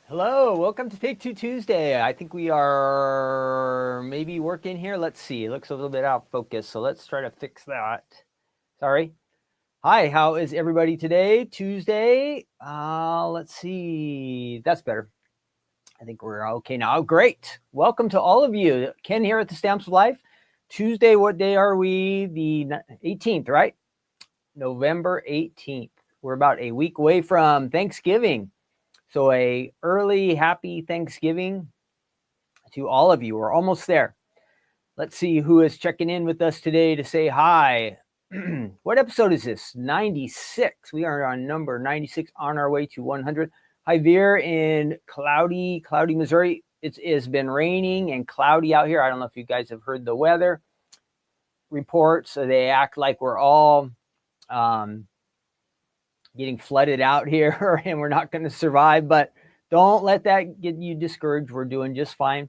Hello, welcome to Take Two Tuesday. I think we are maybe working here. Let's see. It looks a little bit out of focus, so let's try to fix that. Sorry. Hi, how is everybody today? Tuesday. Let's see. That's better. I think we're okay now. Great. Welcome to all of you. Ken here at the Stamps of Life. Tuesday, what day are we? The 18th, right? November 18th. We're about a week away from Thanksgiving. So a early happy Thanksgiving to all of you. We're almost there. Let's see who is checking in with us today to say hi. What episode is this? 96. We are on number 96 on our way to 100. Hi, Veer in cloudy Missouri. It's been raining and cloudy out here. I don't know if you guys have heard the weather reports. So they act like we're all getting flooded out here and we're not going to survive, but don't let that get you discouraged. We're doing just fine.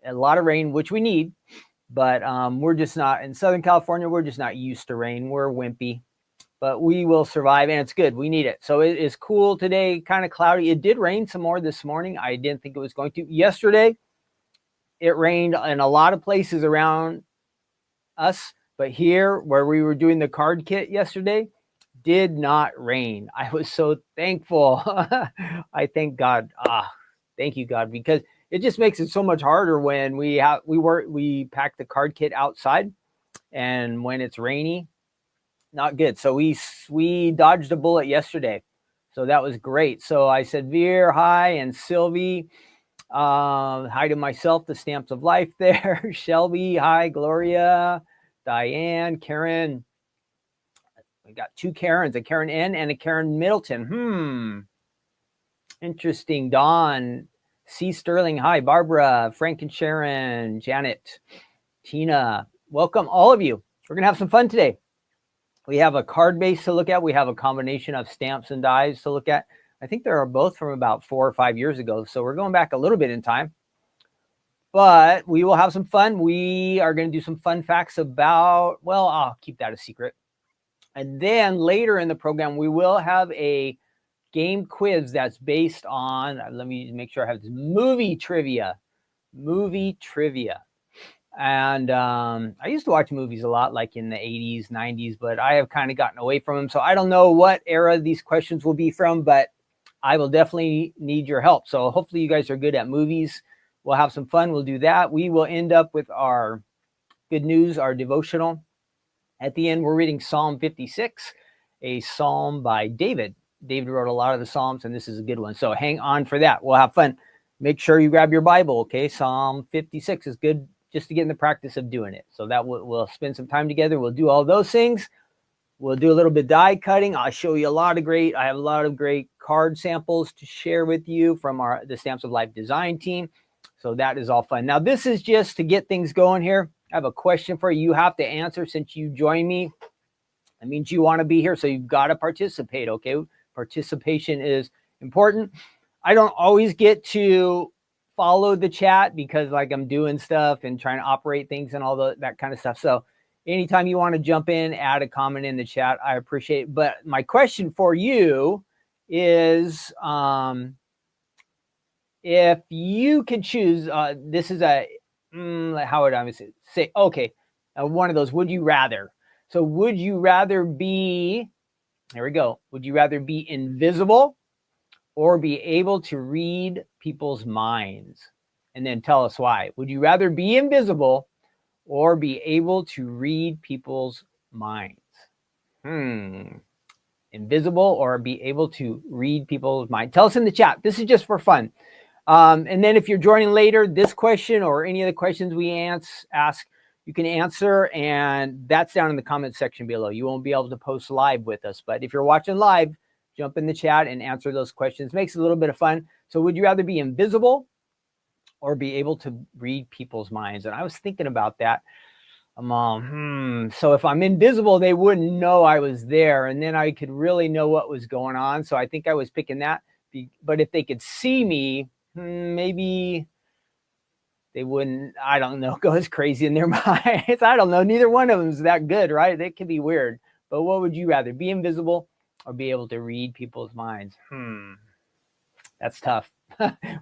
A lot of rain, which we need, but we're just not in Southern California. We're just not used to rain. We're wimpy, but we will survive, and it's good. We need it. So it is cool today, kind of cloudy. It did rain some more this morning. I didn't think it was going to. Yesterday, it rained in a lot of places around us, but here where we were doing the card kit yesterday, did not rain. I was so thankful. I thank God. Thank you, God, because it just makes it so much harder when we pack the card kit outside, and when it's rainy, not good. So we dodged a bullet yesterday, so that was great. So I said, Veer, hi, and Sylvie, hi to myself, the Stamps of Life there. Shelby, hi, Gloria, Diane, Karen. We got two Karens, a Karen N and a Karen Middleton. Interesting. Dawn, C. Sterling, hi. Barbara, Frank and Sharon, Janet, Tina. Welcome, all of you. We're going to have some fun today. We have a card base to look at. We have a combination of stamps and dies to look at. I think they are both from about 4 or 5 years ago, so we're going back a little bit in time. But we will have some fun. We are going to do some fun facts about, well, I'll keep that a secret. And then later in the program, we will have a game quiz that's based on, let me make sure I have this, movie trivia. And I used to watch movies a lot, like in the 80s, 90s, but I have kind of gotten away from them. So I don't know what era these questions will be from, but I will definitely need your help. So hopefully you guys are good at movies. We'll have some fun. We'll do that. We will end up with our good news, our devotional. At the end, we're reading Psalm 56, a psalm by David. David wrote a lot of the Psalms, and this is a good one. So hang on for that. We'll have fun. Make sure you grab your Bible, okay? Psalm 56 is good just to get in the practice of doing it. So that we'll spend some time together. We'll do all those things. We'll do a little bit of die cutting. I'll show you I have a lot of great card samples to share with you from the Stamps of Life design team. So that is all fun. Now, this is just to get things going here. I have a question for you. You have to answer since you join me. That means you want to be here, so you've got to participate, okay? Participation is important. I don't always get to follow the chat because like I'm doing stuff and trying to operate things and all that kind of stuff. So anytime you want to jump in, add a comment in the chat, I appreciate it. But my question for you is, if you could choose, this is how would I say, okay, one of those, would you rather? So would you rather be, here we go, would you rather be invisible or be able to read people's minds? And then tell us why. Would you rather be invisible or be able to read people's minds? Invisible or be able to read people's minds? Tell us in the chat. This is just for fun. And then if you're joining later, this question or any of the questions we ask, you can answer, and that's down in the comment section below. You won't be able to post live with us, but if you're watching live, jump in the chat and answer those questions. Makes it a little bit of fun. So would you rather be invisible or be able to read people's minds? And I was thinking about that. So if I'm invisible, they wouldn't know I was there, and then I could really know what was going on. So I think I was picking that. But if they could see me, maybe they wouldn't, I don't know, go as crazy in their minds. I don't know. Neither one of them is that good, right? They can be weird. But what would you rather, be invisible or be able to read people's minds? That's tough.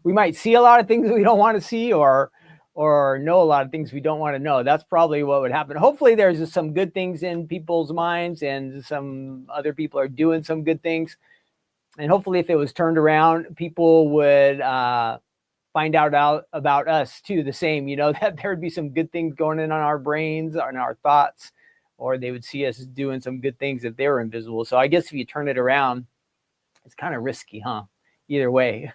We might see a lot of things we don't want to see, or know a lot of things we don't want to know. That's probably what would happen. Hopefully there's just some good things in people's minds, and some other people are doing some good things. And hopefully if it was turned around, people would find out about us too, the same, that there would be some good things going in on our brains, on our thoughts, or they would see us doing some good things if they were invisible. So I guess if you turn it around, it's kind of risky, huh? Either way.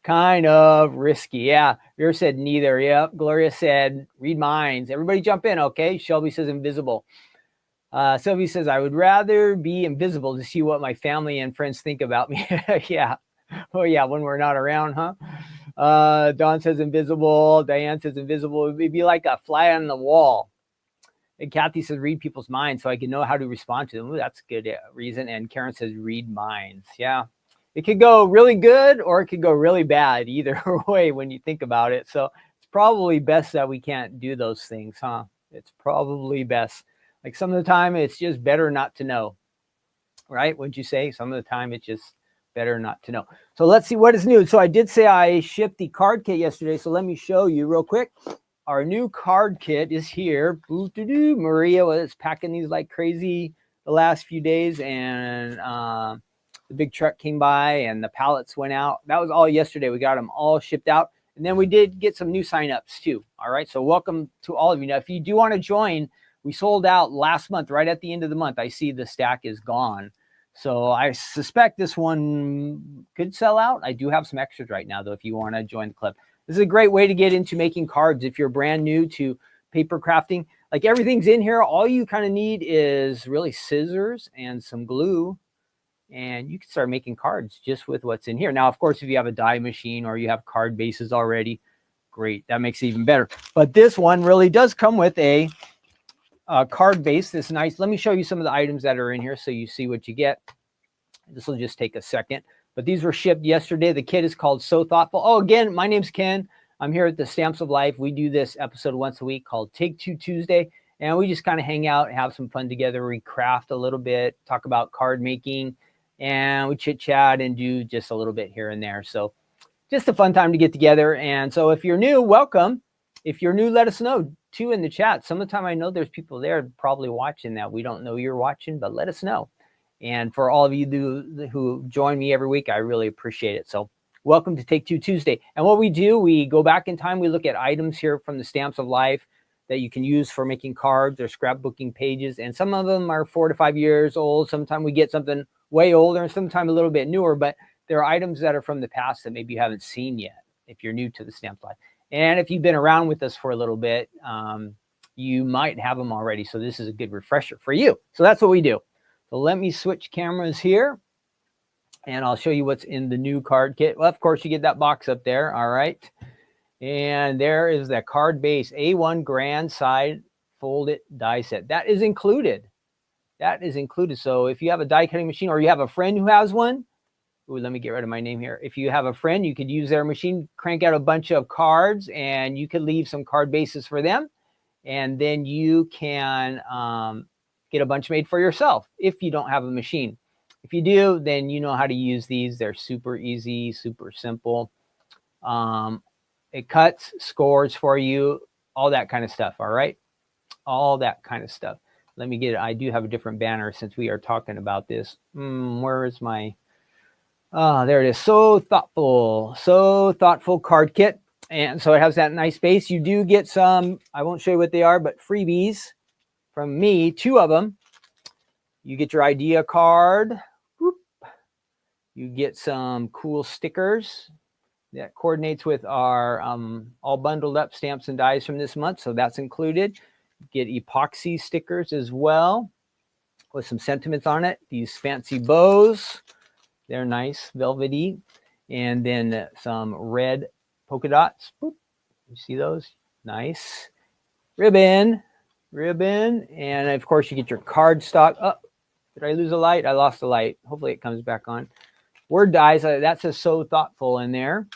Kind of risky. Yeah. Vera said neither. Yep. Gloria said read minds. Everybody jump in. Okay. Shelby says invisible. Sylvie says, I would rather be invisible to see what my family and friends think about me. Yeah. Oh yeah. When we're not around, huh? Dawn says invisible. Diane says invisible. It would be like a fly on the wall. And Kathy says read people's minds so I can know how to respond to them. Ooh, that's a good reason. And Karen says read minds. Yeah. It could go really good or it could go really bad either way when you think about it. So it's probably best that we can't do those things, huh? It's probably best. Like some of the time, it's just better not to know, right? Wouldn't you say? Some of the time, it's just better not to know. So let's see what is new. So I did say I shipped the card kit yesterday. So let me show you real quick. Our new card kit is here. Maria was packing these like crazy the last few days, and the big truck came by and the pallets went out. That was all yesterday. We got them all shipped out. And then we did get some new signups too. All right. So welcome to all of you. Now, if you do want to join, we sold out last month, right at the end of the month. I see the stack is gone. So I suspect this one could sell out. I do have some extras right now, though, if you want to join the club. This is a great way to get into making cards if you're brand new to paper crafting. Like everything's in here. All you kind of need is really scissors and some glue. And you can start making cards just with what's in here. Now, of course, if you have a die machine or you have card bases already, great. That makes it even better. But this one really does come with a card base. This nice. Let me show you some of the items that are in here so you see what you get. This will just take a second. But these were shipped yesterday. The kit is called So Thoughtful. Oh, again, my name's Ken. I'm here at the Stamps of Life. We do this episode once a week called Take Two Tuesday. And we just kind of hang out and have some fun together. We craft a little bit, talk about card making, and we chit chat and do just a little bit here and there. So just a fun time to get together. And so if you're new, welcome. If you're new, let us know too in the chat. Some of the time I know there's people there probably watching that we don't know you're watching, but let us know. And for all of you who join me every week, I really appreciate it. So welcome to Take Two Tuesday. And what we do, we go back in time. We look at items here from the Stamps of Life that you can use for making cards or scrapbooking pages. And some of them are 4 to 5 years old. Sometimes we get something way older and sometimes a little bit newer, but there are items that are from the past that maybe you haven't seen yet if you're new to the Stamps Life. And if you've been around with us for a little bit, you might have them already. So this is a good refresher for you. So that's what we do. So let me switch cameras here and I'll show you what's in the new card kit. Well, of course, you get that box up there. All right. And there is that card base A1 grand side folded die set. That is included. That is included. So if you have a die cutting machine or you have a friend who has one, ooh, let me get rid of my name here. If you have a friend, you could use their machine, crank out a bunch of cards, and you could leave some card bases for them. And then you can get a bunch made for yourself if you don't have a machine. If you do, then you know how to use these. They're super easy, super simple. It cuts, scores for you, all that kind of stuff, all right? All that kind of stuff. Let me get it. I do have a different banner since we are talking about this. Where is my... Oh, there it is. So thoughtful card kit. And so it has that nice base. You do get some, I won't show you what they are, but freebies from me, 2 of them. You get your idea card. Whoop. You get some cool stickers that coordinates with our all bundled up stamps and dies from this month. So that's included. Get epoxy stickers as well with some sentiments on it. These fancy bows. They're nice, velvety. And then some red polka dots. Boop. You see those? Nice. Ribbon. And of course, you get your card stock. Oh, did I lose a light? I lost a light. Hopefully it comes back on. Word dies. That says So Thoughtful in there.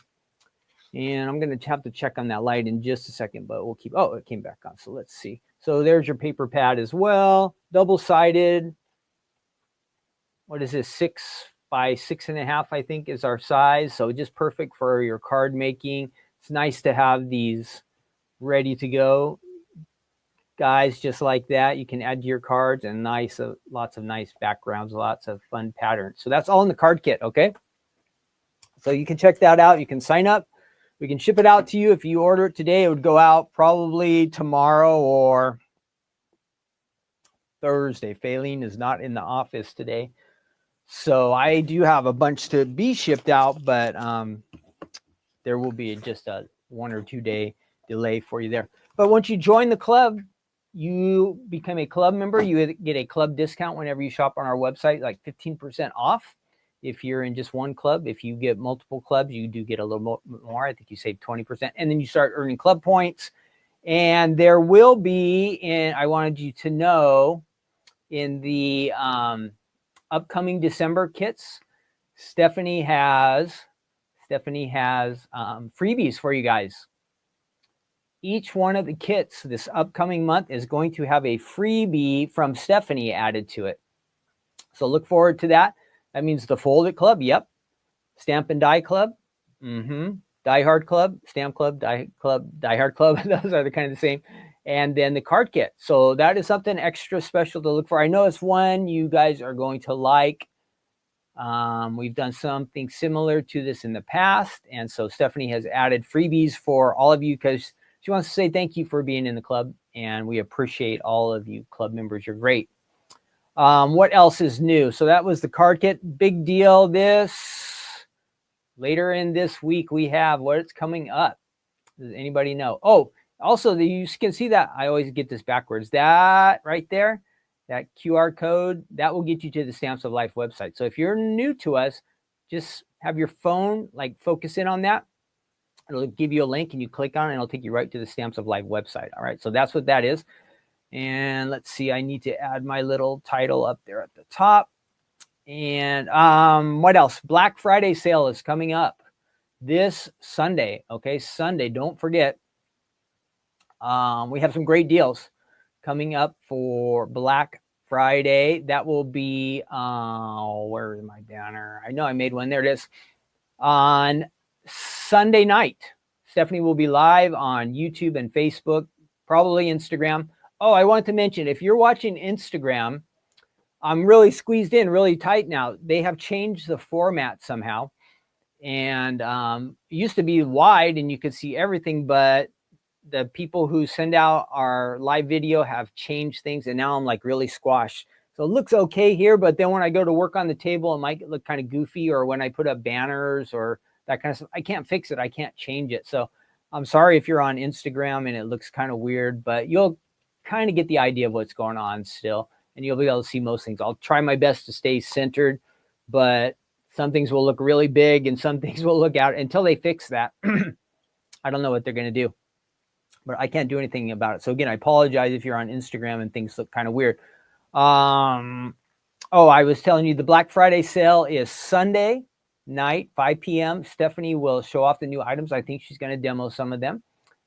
And I'm going to have to check on that light in just a second, but we'll keep... Oh, it came back on. So let's see. So there's your paper pad as well. Double-sided. What is this? by 6.5, I think, is our size. So just perfect for your card making. It's nice to have these ready to go, guys, just like that. You can add to your cards, and nice, lots of nice backgrounds, lots of fun patterns. So that's all in the card kit, okay? So you can check that out. You can sign up. We can ship it out to you. If you order it today, it would go out probably tomorrow or Thursday. Faylene is not in the office today. So I do have a bunch to be shipped out, but there will be just a 1 or 2 day delay for you there. But once you join the club, you become a club member. You get a club discount whenever you shop on our website, like 15% off. If you're in just one club, if you get multiple clubs, you do get a little more. I think you save 20%. And then you start earning club points. And there will be, and I wanted you to know, in the upcoming December kits, Stephanie has freebies for you guys. Each one of the kits this upcoming month is going to have a freebie from Stephanie added to it. So look forward to that. That means the Fold It Club, yep. Stamp and Die Club, Die Hard Club, Stamp Club, Die Club, Die Hard Club. Those are the kind of the same. And then the card kit. So that is something extra special to look for. I know it's one you guys are going to like. We've done something similar to this in the past. And so Stephanie has added freebies for all of you because she wants to say thank you for being in the club. And we appreciate all of you club members. You're great. What else is new? So that was the card kit. Big deal. Later in this week, we have what's coming up. Does anybody know? Oh, also, you can see that. I always get this backwards. That right there, that QR code, that will get you to the Stamps of Life website. So if you're new to us, just have your phone, like focus in on that. It'll give you a link and you click on it and it'll take you right to the Stamps of Life website. All right, so that's what that is. And let's see, I need to add my little title up there at the top. And what else? Black Friday sale is coming up this Sunday. Okay, Sunday, don't forget. We have some great deals coming up for Black Friday. That will be, where is my banner? I know I made one. There it is. On Sunday night, Stephanie will be live on YouTube and Facebook, probably Instagram. Oh, I want to mention, if you're watching Instagram, I'm really squeezed in really tight now. They have changed the format somehow. And it used to be wide and you could see everything, but the people who send out our live video have changed things. And now I'm like really squashed. So it looks okay here, but then when I go to work on the table, it might look kind of goofy, or when I put up banners or that kind of stuff, I can't fix it. I can't change it. So I'm sorry if you're on Instagram and it looks kind of weird, but you'll kind of get the idea of what's going on still. And you'll be able to see most things. I'll try my best to stay centered, but some things will look really big and some things will look out until they fix that. I don't know what they're going to do, but I can't do anything about it. So again, I apologize if you're on Instagram and things look kind of weird. Oh, I was telling you the Black Friday sale is Sunday night, 5 p.m. Stephanie will show off the new items. I think she's going to demo some of them.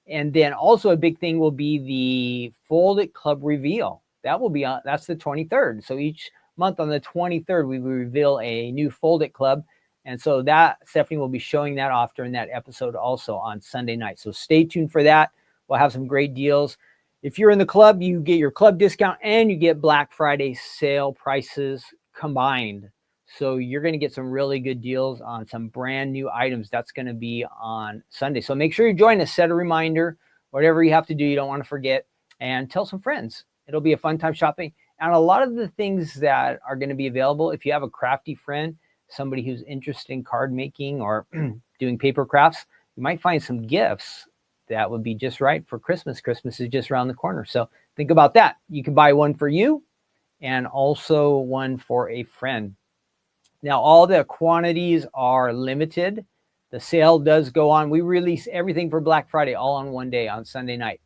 And then also a big thing will be the Fold It Club reveal. That will be on, that's the 23rd. So each month on the 23rd, we will reveal a new Fold It Club. And so that Stephanie will be showing that off during that episode also on Sunday night. So stay tuned for that. We'll have some great deals. If you're in the club, you get your club discount and you get Black Friday sale prices combined. So you're going to get some really good deals on some brand new items. That's going to be on Sunday. So make sure you join us, set a reminder, whatever you have to do, you don't want to forget, and tell some friends. It'll be a fun time shopping. And a lot of the things that are going to be available, if you have a crafty friend, somebody who's interested in card making or doing paper crafts, you might find some gifts that would be just right for Christmas. Christmas is just around the corner. So think about that. You can buy one for you and also one for a friend. Now, all the quantities are limited. The sale does go on. We release everything for Black Friday all on one day on Sunday night.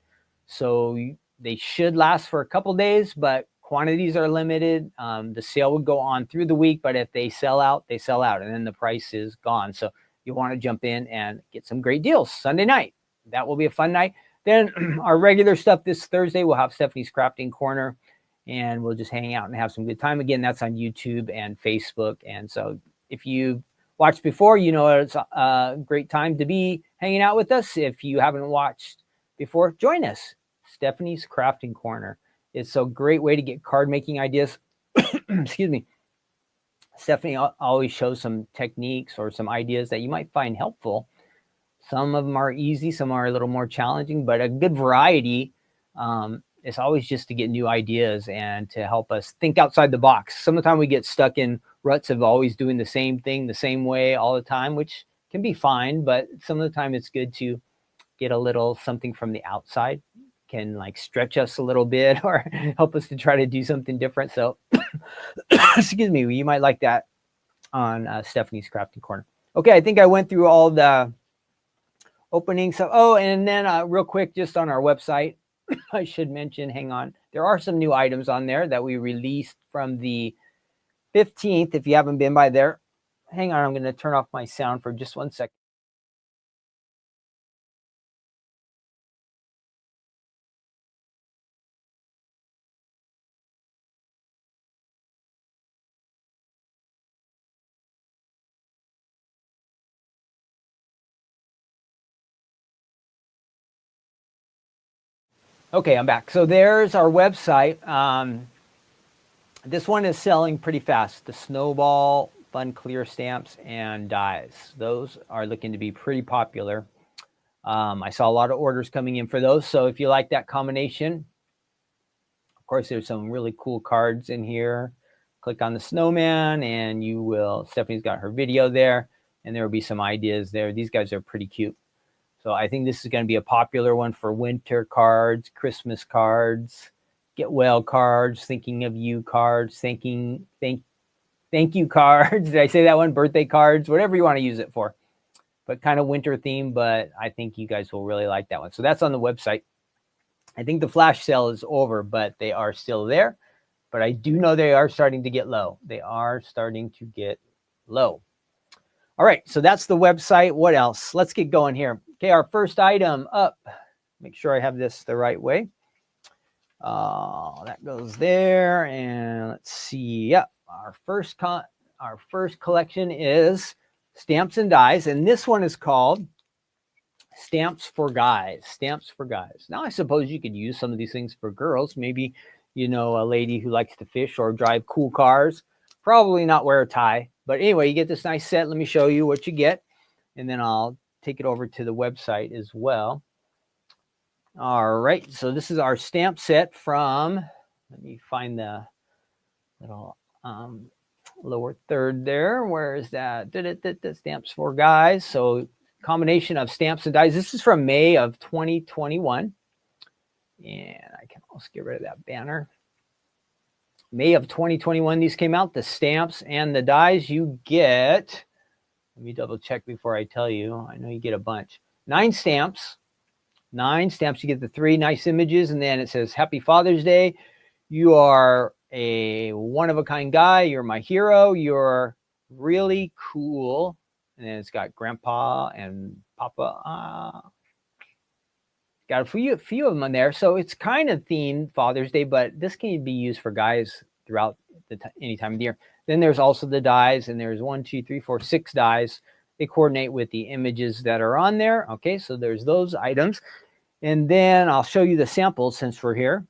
So they should last for a couple days, but quantities are limited. The sale would go on through the week, but if they sell out, they sell out, and then the price is gone. So you want to jump in and get some great deals Sunday night. That will be a fun night. Then our regular stuff this Thursday, we'll have Stephanie's Crafting Corner, and we'll just hang out and have some good time. Again, that's on YouTube and Facebook. And so If you've watched before, you know it's a great time to be hanging out with us. If you haven't watched before, join us. Stephanie's Crafting Corner. It's a great way to get card making ideas. Excuse me. Stephanie always shows some techniques or some ideas that you might find helpful. Some of them are easy, some are a little more challenging, but a good variety is always just to get new ideas and to help us think outside the box. Sometimes we get stuck in ruts of always doing the same thing the same way all the time, which can be fine, but some of the time it's good to get a little something from the outside, can like stretch us a little bit or help us to try to do something different. So excuse me, you might like that on Stephanie's Crafting Corner. Okay, I think I went through all the openings. So, oh, and then real quick, just on our website, I should mention, hang on, there are some new items on there that we released from the 15th. If you haven't been by there, hang on, I'm going to turn off my sound for just 1 second. Okay, I'm back. So there's our website. This one is selling pretty fast. The Snowball Fun Clear Stamps and dies. Those are looking to be pretty popular. I saw a lot of orders coming in for those. So if you like that combination, of course, there's some really cool cards in here. Click on the snowman and you will, Stephanie's got her video there and there will be some ideas there. These guys are pretty cute. So I think this is going to be a popular one for winter cards, Christmas cards, get well cards, thinking of you cards, thank you cards. Did I say that one? Birthday cards, whatever you want to use it for. But kind of winter theme, but I think you guys will really like that one. So that's on the website. I think the flash sale is over, but they are still there. But I do know they are starting to get low. They are starting to get low. All right, so that's the website. What else? Let's get going here. Okay, our first item up. Make sure I have this the right way. That goes there, and let's see. Yep, our first collection is stamps and dies, and this one is called Stamps for Guys. Stamps for Guys. Now, I suppose you could use some of these things for girls. Maybe, you know, a lady who likes to fish or drive cool cars. Probably not wear a tie. But anyway, you get this nice set. Let me show you what you get. And then I'll take it over to the website as well. All right. So this is our stamp set from, let me find the little lower third there. Where is that? Stamps for Guys. So combination of stamps and dies. This is from May of 2021. And I can also get rid of that banner. May of 2021, these came out, the stamps and the dies. You get, let me double check before I tell you. I know you get a bunch. 9 stamps. 9 stamps. You get the 3 nice images, and then it says, Happy Father's Day. You are a one-of-a-kind guy. You're my hero. You're really cool. And then it's got Grandpa and Papa. Got a few of them on there. So it's kind of themed Father's Day, but this can be used for guys throughout any time of the year. Then there's also the dies, and there's 1, 2, 3, 4, 6 dies. They coordinate with the images that are on there. Okay, so there's those items. And then I'll show you the samples since we're here.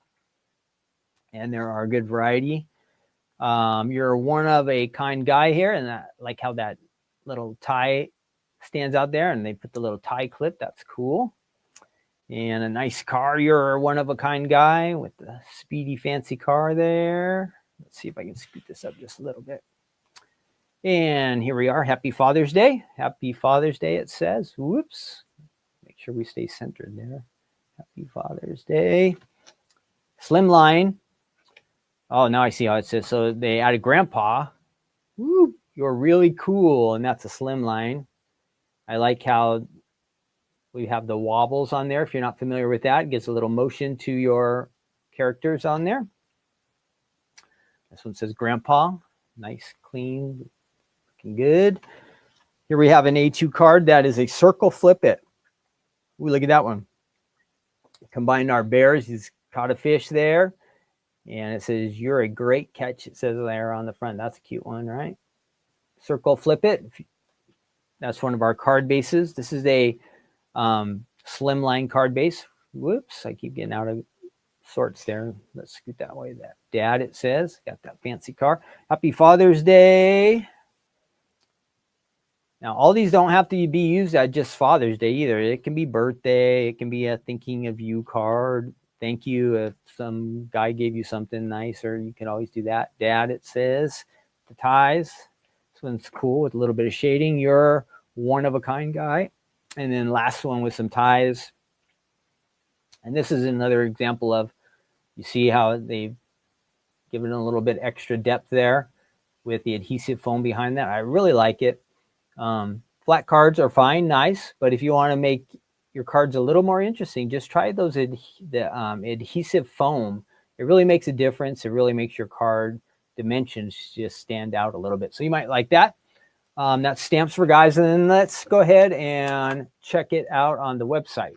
And there are a good variety. You're one of a kind guy here, and I like how that little tie stands out there, and they put the little tie clip. That's cool. And a nice car. You're one of a kind guy with the speedy fancy car there. Let's see if I can speed this up just a little bit. And here we are. Happy Father's Day. Happy Father's Day, it says. Whoops. Make sure we stay centered there. Happy Father's Day. Slimline. Oh, now I see how it says. So they added Grandpa. Woo, you're really cool. And that's a slimline. I like how we have the wobbles on there. If you're not familiar with that, it gives a little motion to your characters on there. This one says Grandpa. Nice, clean, looking good. Here we have an A2 card that is a circle flip it. Ooh, look at that one. Combined our bears. He's caught a fish there. And it says, you're a great catch. It says there on the front. That's a cute one, right? circle, flip it. That's one of our card bases. This is a slimline card base. Whoops, I keep getting out of sorts there. Let's scoot that way. That Dad, it says. Got that fancy car. Happy Father's Day. Now, all these don't have to be used at just Father's Day either. It can be birthday. It can be a thinking of you card. Thank you if some guy gave you something nicer. You can always do that. Dad, it says. The ties. This one's cool with a little bit of shading. You're one of a kind guy. And then last one with some ties. And this is another example of, you see how they've given a little bit extra depth there with the adhesive foam behind that. I really like it. Flat cards are fine, nice, but if you want to make your cards a little more interesting, just try those adhesive foam. It really makes a difference. It really makes your card dimensions just stand out a little bit. So you might like that. That's Stamps for Guys. And then let's go ahead and check it out on the website.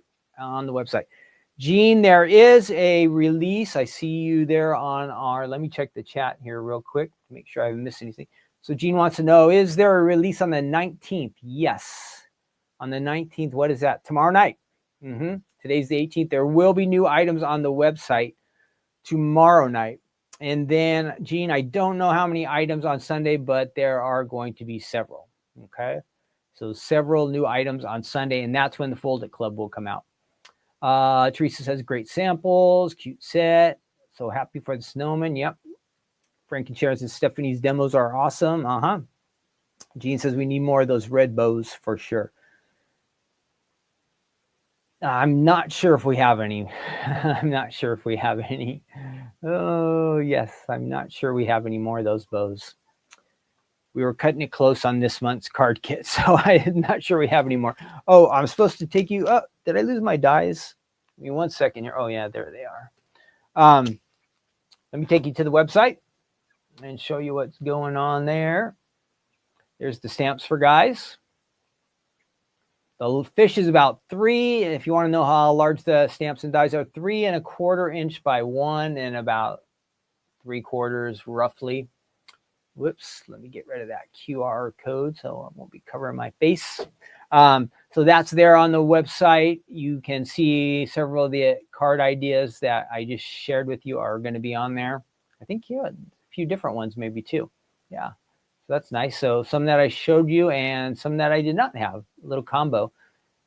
Gene, there is a release. I see you there on our, let me check the chat here real quick to make sure I haven't missed anything. So Gene wants to know, is there a release on the 19th? Yes. On the 19th, what is that? Tomorrow night. Today's the 18th. There will be new items on the website tomorrow night. And then, Gene, I don't know how many items on Sunday, but there are going to be several. Okay. So several new items on Sunday, and that's when the Fold It Club will come out. Teresa says, great samples, cute set. So happy for the snowman. Yep. Frankie shares and Stephanie's demos are awesome. Gene says we need more of those red bows for sure. I'm not sure if we have any. I'm not sure if we have any. Oh, yes. I'm not sure we have any more of those bows. We were cutting it close on this month's card kit, so I'm not sure we have any more. Oh, I'm supposed to take you up. Did I lose my dies? Give me 1 second here. Oh, yeah, there they are. Let me take you to the website and show you what's going on there. There's the Stamps for Guys. The fish is about 3. If you want to know how large the stamps and dies are, 3 1/4 inch by 1 and about 3/4 roughly. Whoops, let me get rid of that QR code so I won't be covering my face. So that's there on the website. You can see several of the card ideas that I just shared with you are going to be on there. I think a few different ones maybe too. Yeah, so that's nice. So some that I showed you and some that I did not have, a little combo.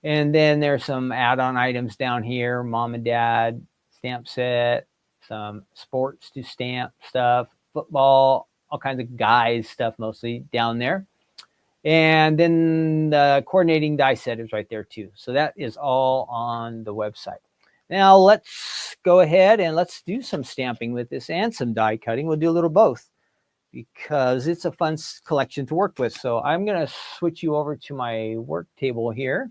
And then there's some add-on items down here, mom and dad stamp set, some sports to stamp stuff, football, all kinds of guys stuff mostly down there. And then the coordinating die set is right there too. So that is all on the website. Now let's go ahead and let's do some stamping with this and some die cutting. We'll do a little both because it's a fun collection to work with. So I'm going to switch you over to my work table here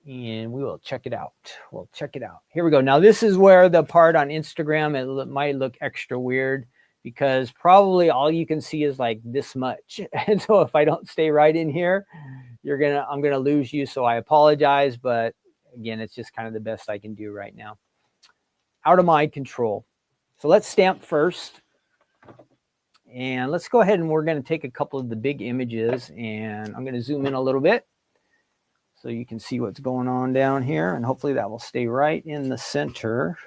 and we will check it out. We'll check it out. Here we go. Now this is where the part on Instagram, it might look extra weird, because probably all you can see is like this much. And so if I don't stay right in here, I'm gonna lose you. So I apologize, but again, it's just kind of the best I can do right now. Out of my control. So let's stamp first. And let's go ahead and we're gonna take a couple of the big images and I'm gonna zoom in a little bit so you can see what's going on down here. And hopefully that will stay right in the center.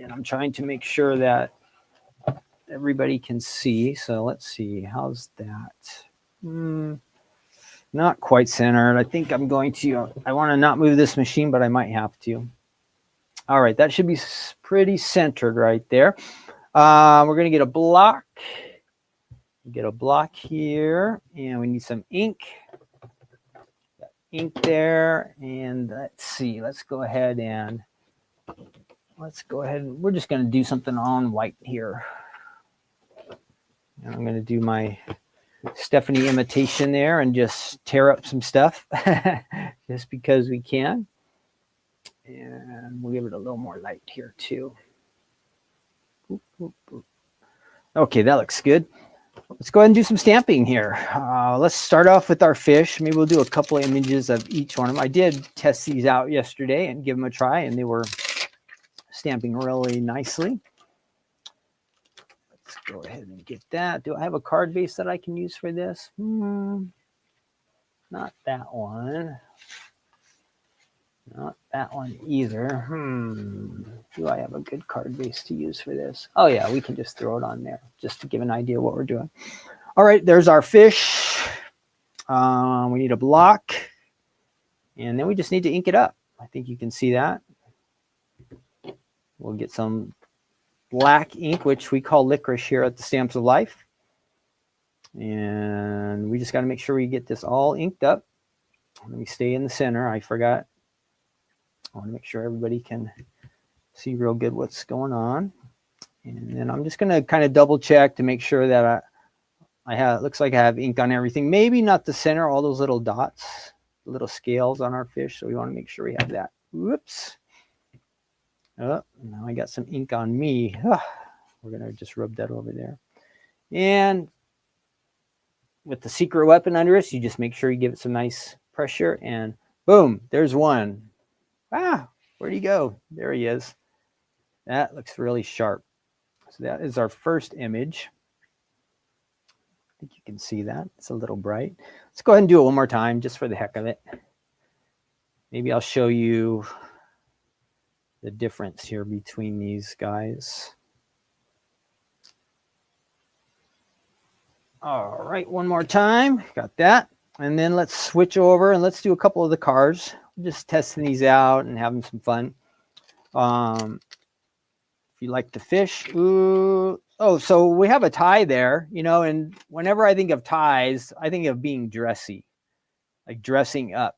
And I'm trying to make sure that everybody can see. So let's see, how's that? Not quite centered. I think I'm going to, I want to not move this machine, but I might have to. All right, that should be pretty centered right there. We're going to get a block. Get a block here, and we need some ink. Got ink there, and let's see. Let's go ahead and we're just going to do something on white here. And I'm going to do my Stephanie imitation there and just tear up some stuff just because we can. And we'll give it a little more light here too. Boop, boop, boop. Okay, that looks good. Let's go ahead and do some stamping here. Let's start off with our fish. Maybe we'll do a couple of images of each one of them. I did test these out yesterday and give them a try, and they were stamping really nicely. Let's go ahead and get that. Do I have a card base that I can use for this? Not that one. Not that one either. Do I have a good card base to use for this? Oh yeah, we can just throw it on there just to give an idea what we're doing. All right, there's our fish. We need a block. And then we just need to ink it up. I think you can see that. We'll get some black ink, which we call licorice here at the Stamps of Life. And we just got to make sure we get this all inked up. Let me stay in the center. I forgot. I want to make sure everybody can see real good what's going on. And then I'm just going to kind of double check to make sure that I have, it looks like I have ink on everything. Maybe not the center, all those little dots, little scales on our fish. So we want to make sure we have that. Whoops. Oh, now I got some ink on me. We're going to just rub that over there. And with the secret weapon under us, you just make sure you give it some nice pressure. And boom, there's one. Where'd he go? There he is. That looks really sharp. So that is our first image. I think you can see that. It's a little bright. Let's go ahead and do it one more time just for the heck of it. Maybe I'll show you the difference here between these guys. All right, one more time. Got that. And then let's switch over and let's do a couple of the cards. Just testing these out and having some fun. If you like the fish, so we have a tie there, you know, and whenever I think of ties, I think of being dressy, like dressing up.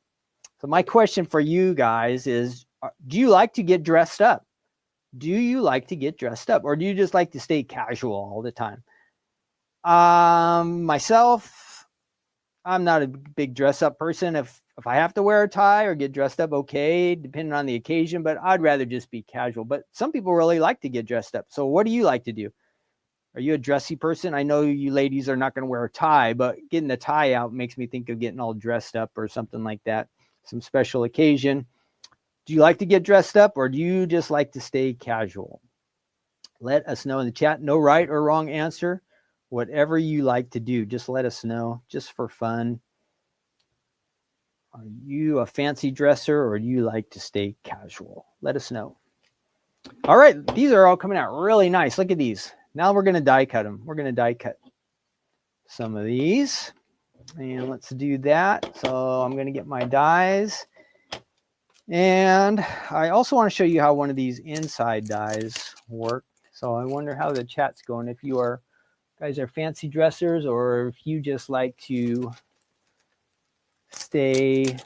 So my question for you guys is, do you like to get dressed up? Do you like to get dressed up, or do you just like to stay casual all the time? Myself, I'm not a big dress up person. If I have to wear a tie or get dressed up, okay, depending on the occasion, but I'd rather just be casual. But some people really like to get dressed up. So what do you like to do? Are you a dressy person? I know you ladies are not going to wear a tie, but getting the tie out makes me think of getting all dressed up or something like that. Some special occasion. Do you like to get dressed up, or do you just like to stay casual? Let us know in the chat. No right or wrong answer. Whatever you like to do, just let us know, just for fun. Are you a fancy dresser, or do you like to stay casual? Let us know. All right, these are all coming out really nice. Look at these. Now we're going to die cut them. We're going to die cut some of these. And let's do that. So I'm going to get my dies. And I also want to show you how one of these inside dies work. So I wonder how the chat's going. If you guys are fancy dressers, or if you just like to stay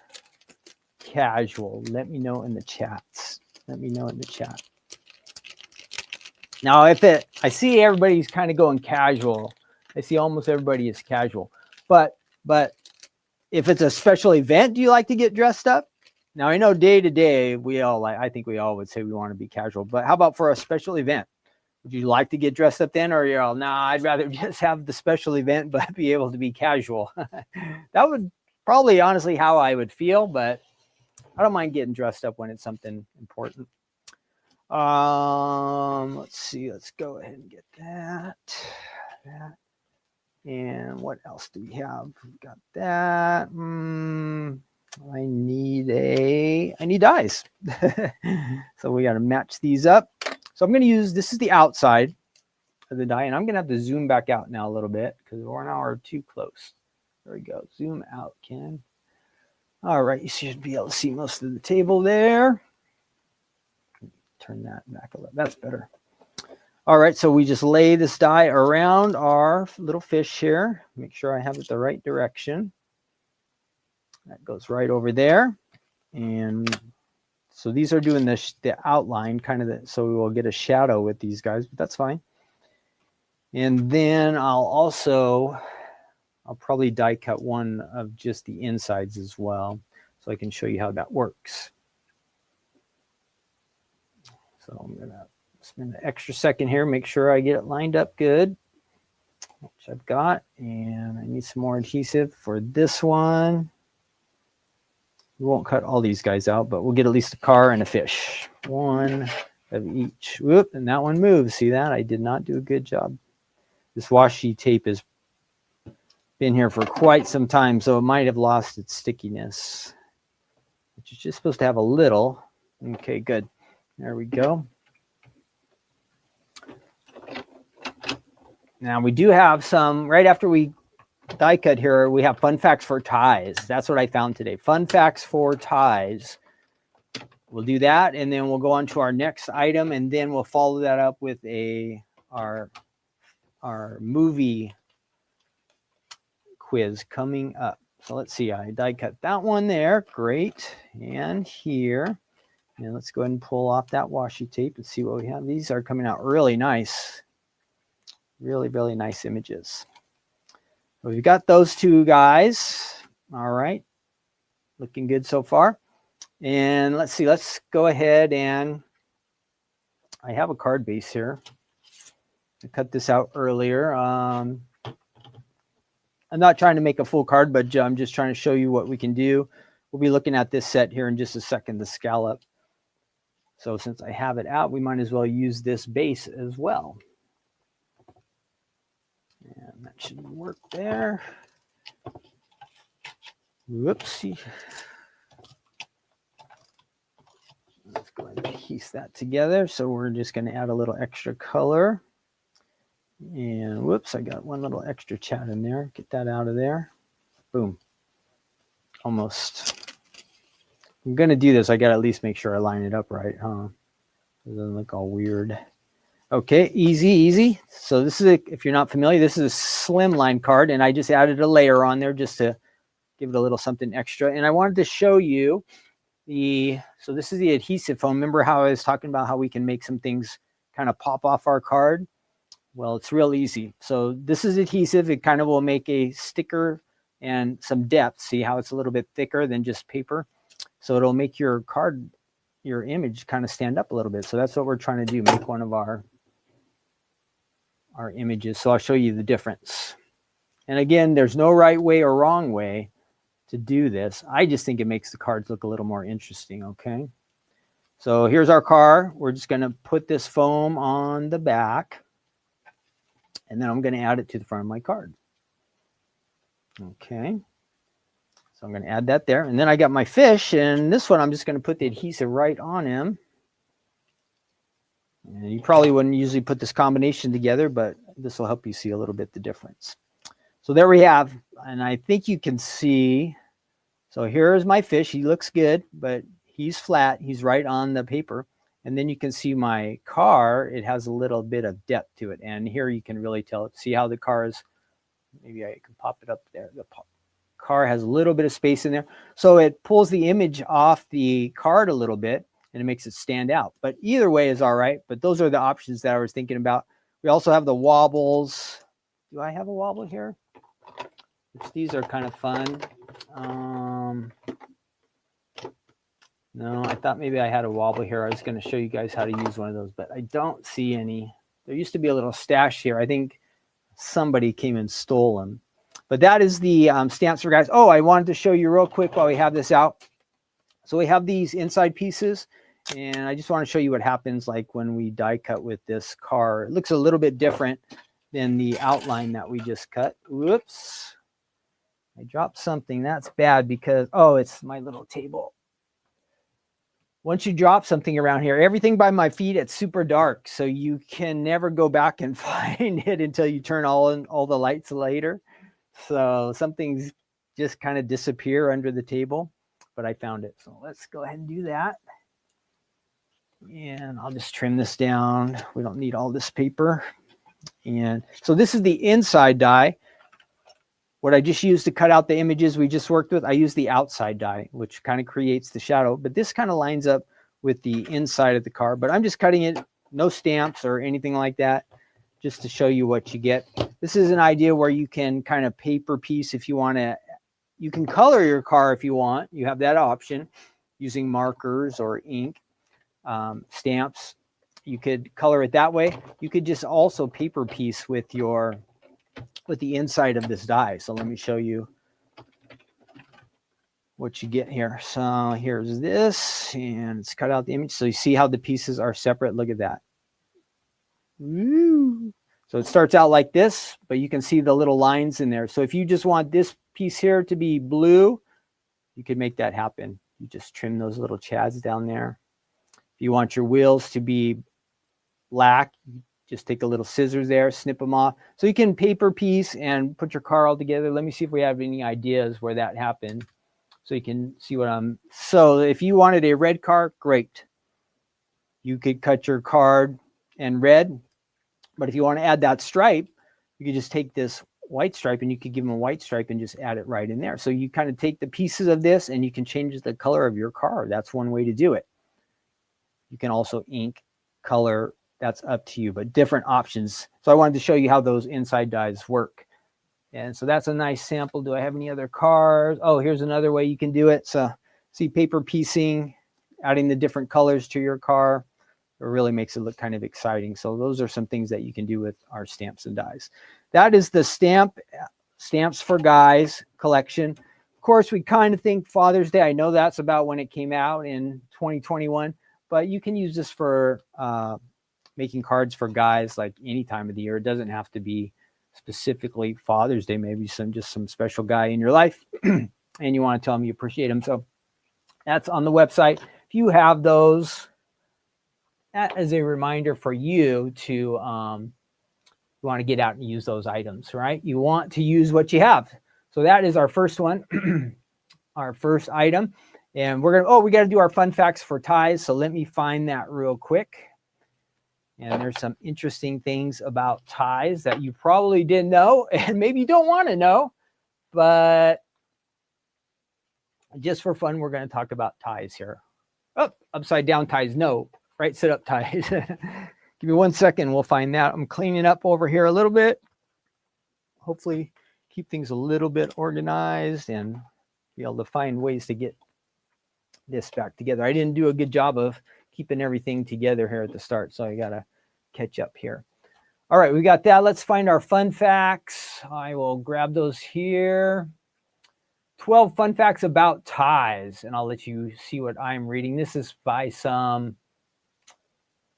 casual, let me know in the chats. Let me know in the chat. Now, I see everybody's kind of going casual. I see almost everybody is casual. But if it's a special event, do you like to get dressed up? Now, I know day to day, I think we all would say we want to be casual. But how about for a special event? Would you like to get dressed up then, or you're all, nah, I'd rather just have the special event but be able to be casual? That would probably honestly how I would feel, but I don't mind getting dressed up when it's something important. Let's see. Let's go ahead and get that. And what else do we have? We've got that. I need dies. So we got to match these up. So I'm going to use, this is the outside of the die, and I'm going to have to zoom back out now a little bit because we're an hour too close. There we go. Zoom out, Ken. All right. You should be able to see most of the table there. Turn that back a little. That's better. All right. So we just lay this die around our little fish here. Make sure I have it the right direction. That goes right over there. And so these are doing the outline, kind of, so we will get a shadow with these guys, but that's fine. And then I'll probably die cut one of just the insides as well, so I can show you how that works. So I'm going to spend an extra second here, make sure I get it lined up good, which I've got. And I need some more adhesive for this one. We won't cut all these guys out, but we'll get at least a car and a fish. One of each. Whoop, and that one moves. See that? I did not do a good job This washi tape has been here for quite some time, so it might have lost its stickiness, which is just supposed to have a little. Okay, good. There we go. Now we do have some, right after we die cut here, we have fun facts for ties. That's what I found today. Fun facts for ties. We'll do that, and then we'll go on to our next item, and then we'll follow that up with our movie quiz coming up. So let's see, I die cut that one there. Great. And here. And let's go ahead and pull off that washi tape and see what we have. These are coming out really nice. Really, really nice images. So we've got those two guys. All right. Looking good so far. And let's see, let's go ahead and I have a card base here. I cut this out earlier. I'm not trying to make a full card, but I'm just trying to show you what we can do. We'll be looking at this set here in just a second, the scallop. So since I have it out, we might as well use this base as well. And that should work there. Whoopsie. Let's go ahead and piece that together. So we're just going to add a little extra color. And whoops, I got one little extra chat in there. Get that out of there. Boom. Almost. I'm going to do this. I got to at least make sure I line it up right, huh? It doesn't look all weird. Okay, easy, easy. So this is, if you're not familiar, this is a slimline card, and I just added a layer on there just to give it a little something extra. And I wanted to show you so this is the adhesive foam. Remember how I was talking about how we can make some things kind of pop off our card? Well, it's real easy. So this is adhesive. It kind of will make a sticker and some depth. See how it's a little bit thicker than just paper? So it'll make your card, your image kind of stand up a little bit. So that's what we're trying to do, make one of our images. So I'll show you the difference. And again, there's no right way or wrong way to do this. I just think it makes the cards look a little more interesting, okay? So here's our car. We're just going to put this foam on the back, and then I'm going to add it to the front of my card. Okay. So I'm going to add that there. And then I got my fish, and this one I'm just going to put the adhesive right on him. And you probably wouldn't usually put this combination together, but this will help you see a little bit the difference. So there we have, and I think you can see, so here's my fish. He looks good, but he's flat. He's right on the paper. And then you can see my car. It has a little bit of depth to it. And here you can really tell it. See how the car is, maybe I can pop it up there. The car has a little bit of space in there. So it pulls the image off the card a little bit, and it makes it stand out. But either way is all right. But those are the options that I was thinking about. We also have the wobbles. Do I have a wobble here? These are kind of fun. No, I thought maybe I had a wobble here. I was going to show you guys how to use one of those, but I don't see any. There used to be a little stash here. I think somebody came and stole them. But that is the stamps for guys. Oh, I wanted to show you real quick while we have this out. So we have these inside pieces, and I just want to show you what happens like when we die cut with this car. It looks a little bit different than the outline that we just cut. Whoops. I dropped something. That's bad because, oh, it's my little table. Once you drop something around here, everything by my feet, it's super dark. So you can never go back and find it until you turn all the lights later. So some things just kind of disappear under the table, but I found it. So let's go ahead and do that. And I'll just trim this down. We don't need all this paper. And so this is the inside die. What I just used to cut out the images we just worked with, I use the outside die, which kind of creates the shadow. But this kind of lines up with the inside of the card. But I'm just cutting it, no stamps or anything like that, just to show you what you get. This is an idea where you can kind of paper piece if you want to. You can color your car if you want. You have that option using markers or ink, stamps. You could color it that way. You could just also paper piece with the inside of this die. So let me show you what you get here. So here's this, and it's cut out the image. So you see how the pieces are separate. Look at that. Woo. So it starts out like this, but you can see the little lines in there. So if you just want this piece here to be blue, you can make that happen. You just trim those little chads down there. If you want your wheels to be black, just take a little scissors there, snip them off. So you can paper piece and put your car all together. Let me see if we have any ideas where that happened, so you can see what I'm. So if you wanted a red car, great. You could cut your card in red, but if you want to add that stripe, you could just take this white stripe and you could give them a white stripe and just add it right in there. So you kind of take the pieces of this and you can change the color of your car. That's one way to do it. You can also ink, color, that's up to you, but different options. So I wanted to show you how those inside dies work. And so that's a nice sample. Do I have any other cars? Oh, here's another way you can do it. So see, paper piecing, adding the different colors to your car. It really makes it look kind of exciting. So those are some things that you can do with our stamps and dies. That is the Stamps for Guys collection. Of course, we kind of think Father's Day. I know that's about when it came out in 2021, but you can use this for making cards for guys like any time of the year. It doesn't have to be specifically Father's Day, maybe just some special guy in your life and you want to tell him you appreciate him. So that's on the website. If you have those, that is a reminder for you to want to get out and use those items, right? You want to use what you have. So that is our first one, our first item. And we're going to, we got to do our fun facts for ties. So let me find that real quick. And there's some interesting things about ties that you probably didn't know and maybe you don't want to know, but just for fun, we're going to talk about ties here. Oh, upside down ties, no. Right, sit up ties. Give me 1 second, we'll find that. I'm cleaning up over here a little bit. Hopefully keep things a little bit organized and be able to find ways to get this back together. I didn't do a good job of keeping everything together here at the start, so I gotta catch up here. All right, we got that. Let's find our fun facts. I will grab those here. 12 fun facts about ties, and I'll let you see what I'm reading. This is by some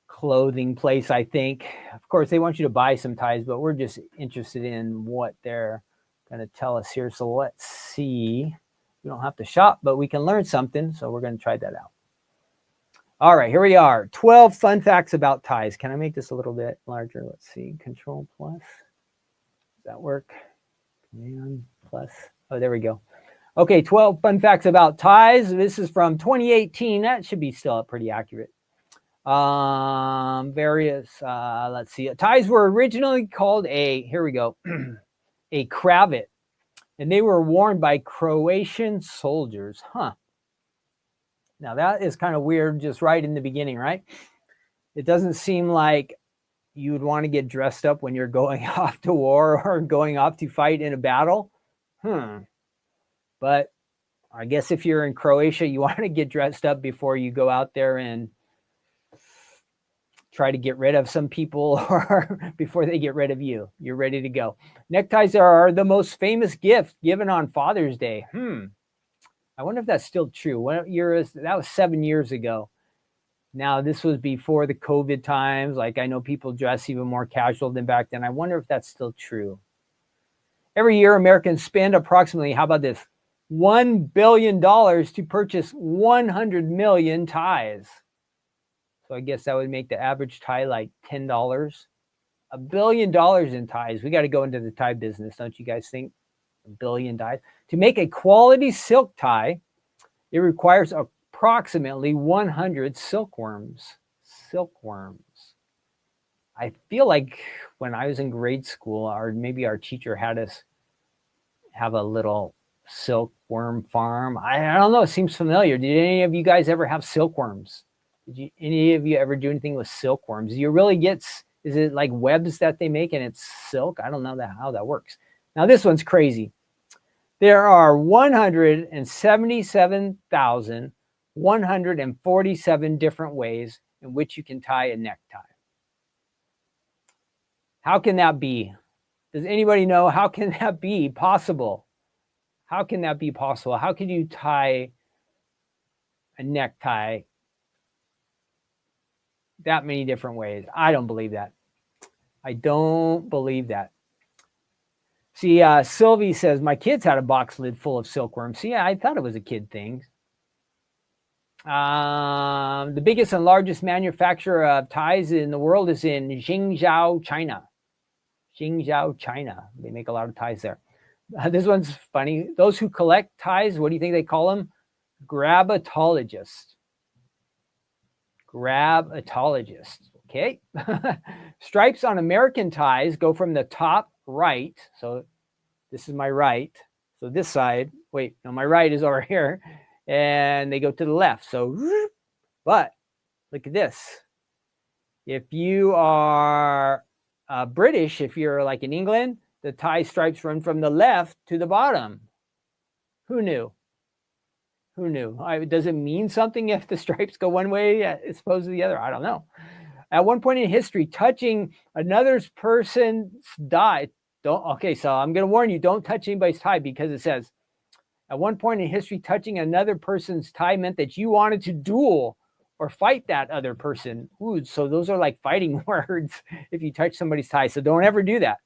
clothing place, I think. Of course, they want you to buy some ties, but we're just interested in what they're going to tell us here. So let's see. We don't have to shop, but we can learn something. So we're going to try that out. All right, here we are. 12 fun facts about ties. Can I make this a little bit larger? Let's see. Control plus. Does that work? Command plus. Oh, there we go. Okay, 12 fun facts about ties. This is from 2018. That should be still pretty accurate. Let's see. Ties were originally called here we go, a cravat, and they were worn by Croatian soldiers. Huh. Now that is kind of weird just right in the beginning, right? It doesn't seem like you would want to get dressed up when you're going off to war or going off to fight in a battle. But I guess if you're in Croatia, you want to get dressed up before you go out there and try to get rid of some people or before they get rid of you. You're ready to go. Neckties are the most famous gift given on Father's Day. I wonder if that's still true. What year is that? Was 7 years ago. Now, this was before the COVID times. Like, I know people dress even more casual than back then. I wonder if that's still true. Every year, Americans spend approximately, how about this, $1 billion to purchase 100 million ties. So I guess that would make the average tie like $10. $1 billion in ties. We got to go into the tie business, don't you guys think? $1 billion ties. To make a quality silk tie, it requires approximately 100 silkworms. Silkworms. I feel like when I was in grade school, or maybe our teacher had us have a little silkworm farm. I don't know. It seems familiar. Did any of you guys ever have silkworms? Did any of you ever do anything with silkworms? Do you really get, is it like webs that they make and it's silk? I don't know how that works. Now this one's crazy. There are 177,147 different ways in which you can tie a necktie. How can that be? Does anybody know how can that be possible? How can that be possible? How can you tie a necktie that many different ways? I don't believe that. I don't believe that. See, Sylvie says, my kids had a box lid full of silkworms. See, I thought it was a kid thing. The biggest and largest manufacturer of ties in the world is in Xingzhou, China. Xingzhou, China. They make a lot of ties there. This one's funny. Those who collect ties, what do you think they call them? Grabatologists. Grabatologist. Okay. Stripes on American ties go from the top right. So this is my right. So this side, wait, no, my right is over here. And they go to the left. So, but look at this. If you are British, if you're like in England, the tie stripes run from the left to the bottom. Who knew? Who knew? Does it mean something if the stripes go one way as opposed to the other? I don't know. At one point in history, touching another person's tie. Okay, so I'm going to warn you, don't touch anybody's tie, because it says, at one point in history, touching another person's tie meant that you wanted to duel or fight that other person. Ooh, so those are like fighting words if you touch somebody's tie. So don't ever do that.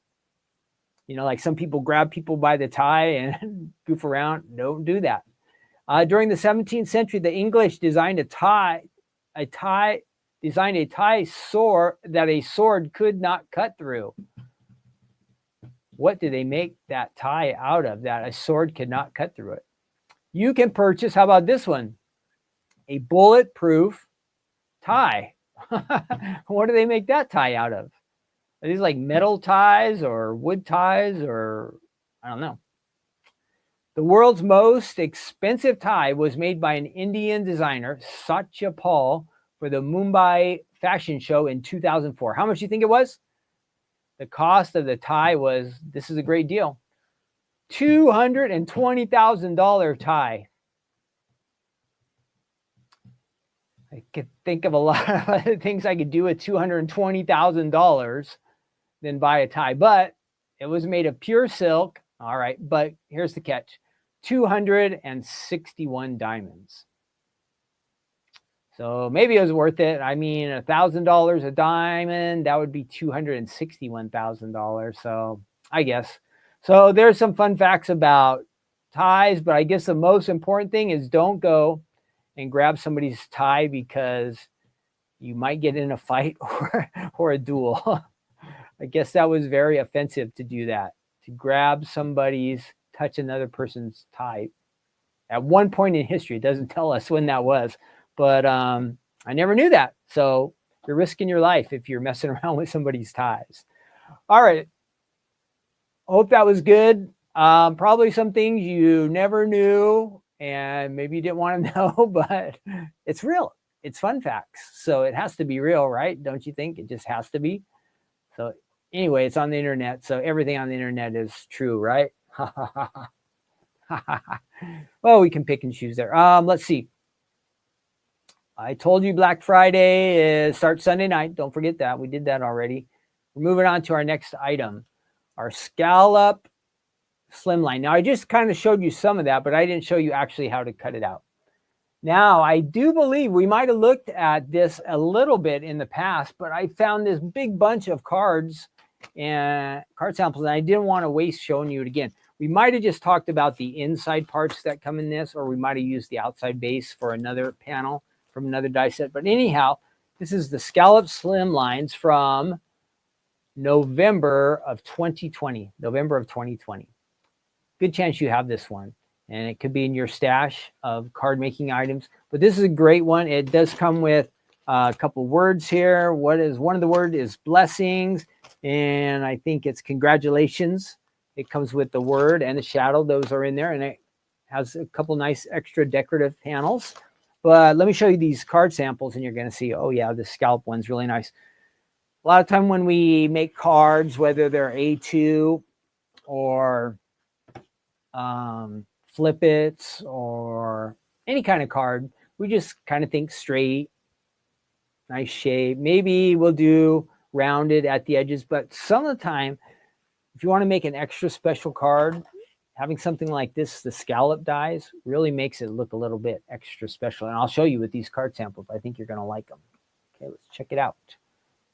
You know, like some people grab people by the tie and goof around. Don't do that. During the 17th century, the English designed a tie sword that a sword could not cut through. What did they make that tie out of that a sword could not cut through it? You can purchase, how about this one? A bulletproof tie. What do they make that tie out of? Are these like metal ties or wood ties, or I don't know. The world's most expensive tie was made by an Indian designer, Satya Paul, for the Mumbai fashion show in 2004. How much do you think it was? The cost of the tie was, this is a great deal, $220,000 tie. I could think of a lot of other things I could do with $220,000 than buy a tie, but it was made of pure silk. All right, but here's the catch. 261 diamonds. So maybe it was worth it. I mean, $1,000 a diamond, that would be $261,000. So I guess. So there's some fun facts about ties, but I guess the most important thing is don't go and grab somebody's tie, because you might get in a fight or a duel. I guess that was very offensive to do that, to grab somebody's, touch another person's tie. At one point in history, it doesn't tell us when that was, but I never knew that. So you're risking your life if you're messing around with somebody's ties. All right. Hope that was good. Probably some things you never knew and maybe you didn't want to know, but it's real. It's fun facts. So it has to be real, right? Don't you think? It just has to be. So anyway, it's on the internet. So everything on the internet is true, right? Well, we can pick and choose there. Let's see. I told you Black Friday starts Sunday night. Don't forget that. We did that already. We're moving on to our next item, our Scalloped Slimline. Now, I just kind of showed you some of that, but I didn't show you actually how to cut it out. Now, I do believe we might have looked at this a little bit in the past, but I found this big bunch of cards and card samples, and I didn't want to waste showing you it again. We might have just talked about the inside parts that come in this, or we might have used the outside base for another panel from another die set. But anyhow, this is the Scalloped Slimlines from November of 2020. November of 2020. Good chance you have this one, and it could be in your stash of card making items. But this is a great one. It does come with a couple words here. One of the words is blessings, and I think it's congratulations. It comes with the word and the shadow. Those are in there, and it has a couple nice extra decorative panels. But let me show you these card samples, and you're going to see, oh yeah, the scallop one's really nice. A lot of time when we make cards, whether they're A2 or flip it or any kind of card, we just kind of think straight, nice shape. Maybe we'll do rounded at the edges, but some of the time, if you want to make an extra special card, having something like this, the scallop dies, really makes it look a little bit extra special. And I'll show you with these card samples. I think you're going to like them. Okay, let's check it out.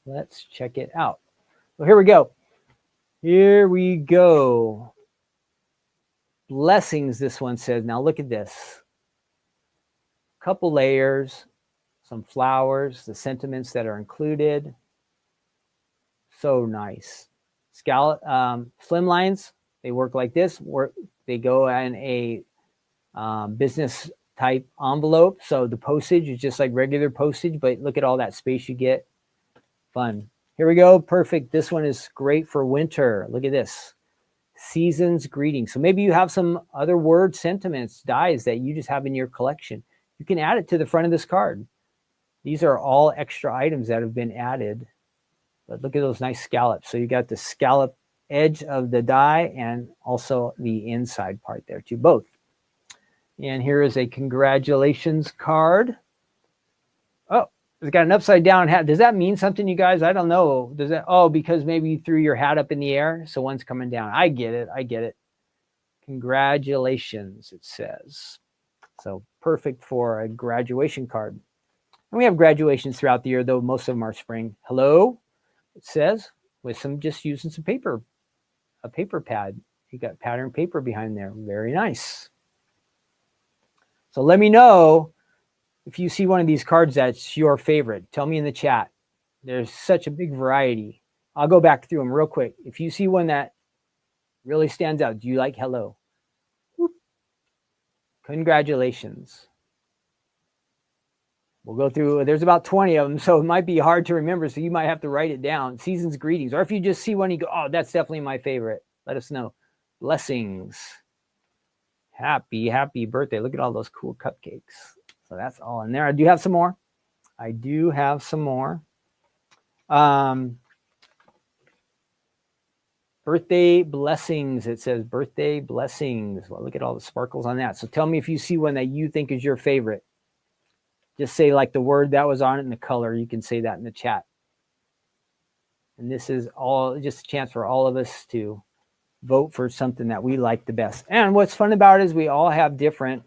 Let's check it out. Well, here we go. Here we go. Blessings, this one says. Now look at this. Couple layers, some flowers, the sentiments that are included. So nice. Slimlines, they work like this. They go in a business type envelope. So the postage is just like regular postage, but look at all that space you get. Fun. Here we go. Perfect. This one is great for winter. Look at this. Season's greetings. So maybe you have some other word sentiments, dies that you just have in your collection. You can add it to the front of this card. These are all extra items that have been added. But look at those nice scallops. So you got the scallop edge of the die and also the inside part there too, both. And here is a congratulations card. Oh, it's got an upside down hat. Does that mean something, you guys? I don't know. Does that? Oh, because maybe you threw your hat up in the air, so one's coming down. I get it. I get it. Congratulations, it says. So perfect for a graduation card. And we have graduations throughout the year, though most of them are spring. Hello, it says, with some just using some paper, a paper pad. You got pattern paper behind there. Very nice. So let me know if you see one of these cards that's your favorite. Tell me in the chat. There's such a big variety. I'll go back through them real quick. If you see one that really stands out, do you like hello? Whoop. Congratulations. We'll go through, there's about 20 of them, so it might be hard to remember, so you might have to write it down. Season's greetings. Or if you just see one, you go, oh, that's definitely my favorite. Let us know. Blessings. Happy birthday. Look at all those cool cupcakes. So that's all in there. I do have some more. Birthday blessings. It says birthday blessings. Well, look at all the sparkles on that. So tell me if you see one that you think is your favorite. Just say like the word that was on it and the color. You can say that in the chat. And this is all just a chance for all of us to vote for something that we like the best. And what's fun about it is we all have different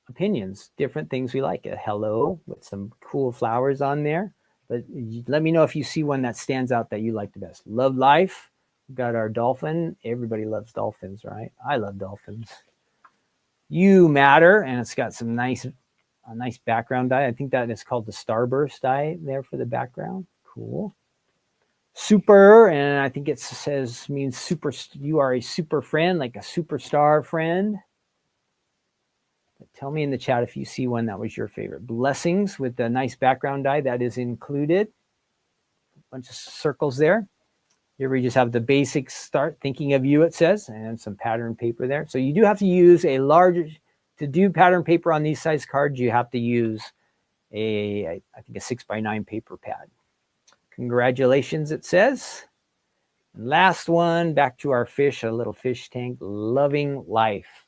opinions, different things we like. A hello with some cool flowers on there. But let me know if you see one that stands out that you like the best. Love life. We've got our dolphin. Everybody loves dolphins, right? I love dolphins. You matter. And it's got some a nice background die. I think that is called the Starburst die there for the background. Cool. Super, and I think it says means super. You are a super friend, like a superstar friend. But tell me in the chat if you see one that was your favorite. Blessings with the nice background die that is included. A bunch of circles there. Here we just have the basics. Start thinking of you, it says, and some pattern paper there. So you do have to use a large. To do pattern paper on these size cards, you have to use I think a 6x9 paper pad. Congratulations, it says. And last one, back to our fish, a little fish tank. Loving life.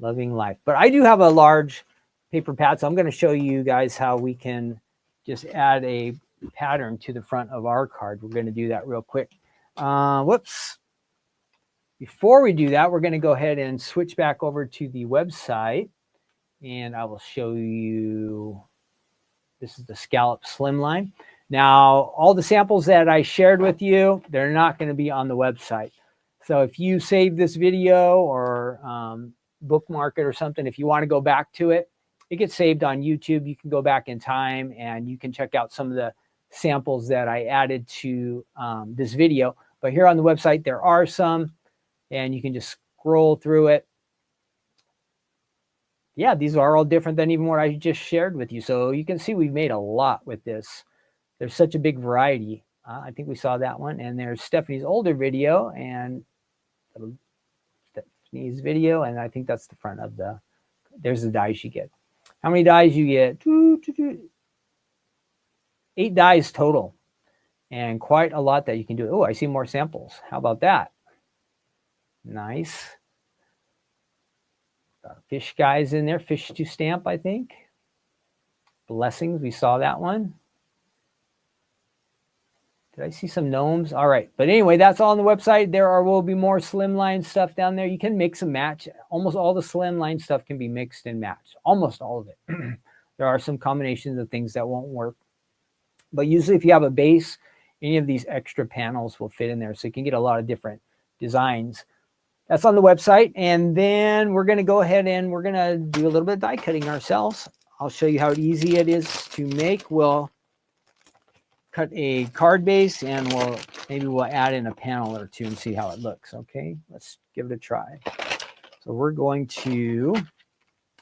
Loving life. But I do have a large paper pad, so I'm going to show you guys how we can just add a pattern to the front of our card. We're going to do that real quick. Whoops. Before we do that, we're going to go ahead and switch back over to the website, and I will show you. This is the Scalloped Slimline. Now, all the samples that I shared with you, they're not going to be on the website. So if you save this video or bookmark it or something, if you want to go back to it, it gets saved on YouTube. You can go back in time and you can check out some of the samples that I added to this video. But here on the website, there are some. And you can just scroll through it. Yeah, these are all different than even what I just shared with you. So you can see we've made a lot with this. There's such a big variety. I think we saw that one. And there's Stephanie's older video and Stephanie's video. And I think that's the front of there's the dies you get. How many dies you get? 8 dies total. And quite a lot that you can do. Oh, I see more samples. How about that? Nice. Fish guys in there. Fish to stamp, I think. Blessings. We saw that one. Did I see some gnomes? All right. But anyway, that's all on the website. Will be more slimline stuff down there. You can mix and match. Almost all the slimline stuff can be mixed and matched. Almost all of it. There are some combinations of things that won't work. But usually if you have a base any of these extra panels will fit in there. So you can get a lot of different designs. That's on the website. And then we're going to go ahead and we're going to do a little bit of die cutting ourselves. I'll show you how easy it is to make. We'll cut a card base and we'll add in a panel or two and see how it looks. Okay, let's give it a try. So we're going to,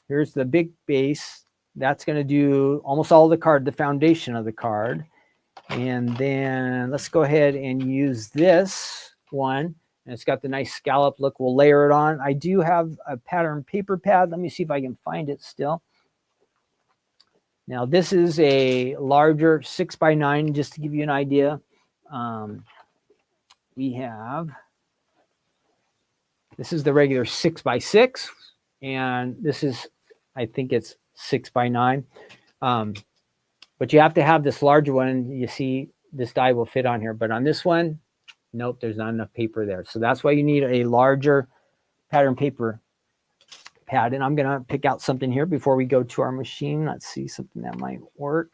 here's the big base. That's going to do almost all the card, the foundation of the card. And then let's go ahead and use this one. And it's got the nice scallop look. We'll layer it on. I do have a pattern paper pad. Let me see if I can find it still. Now this is a larger 6x9, just to give you an idea. This is the regular 6x6, and this is, I think it's 6x9. But you have to have this larger one. You see, this die will fit on here, but on this one, nope, there's not enough paper there. So that's why you need a larger pattern paper pad. And I'm going to pick out something here before we go to our machine. Let's see something that might work.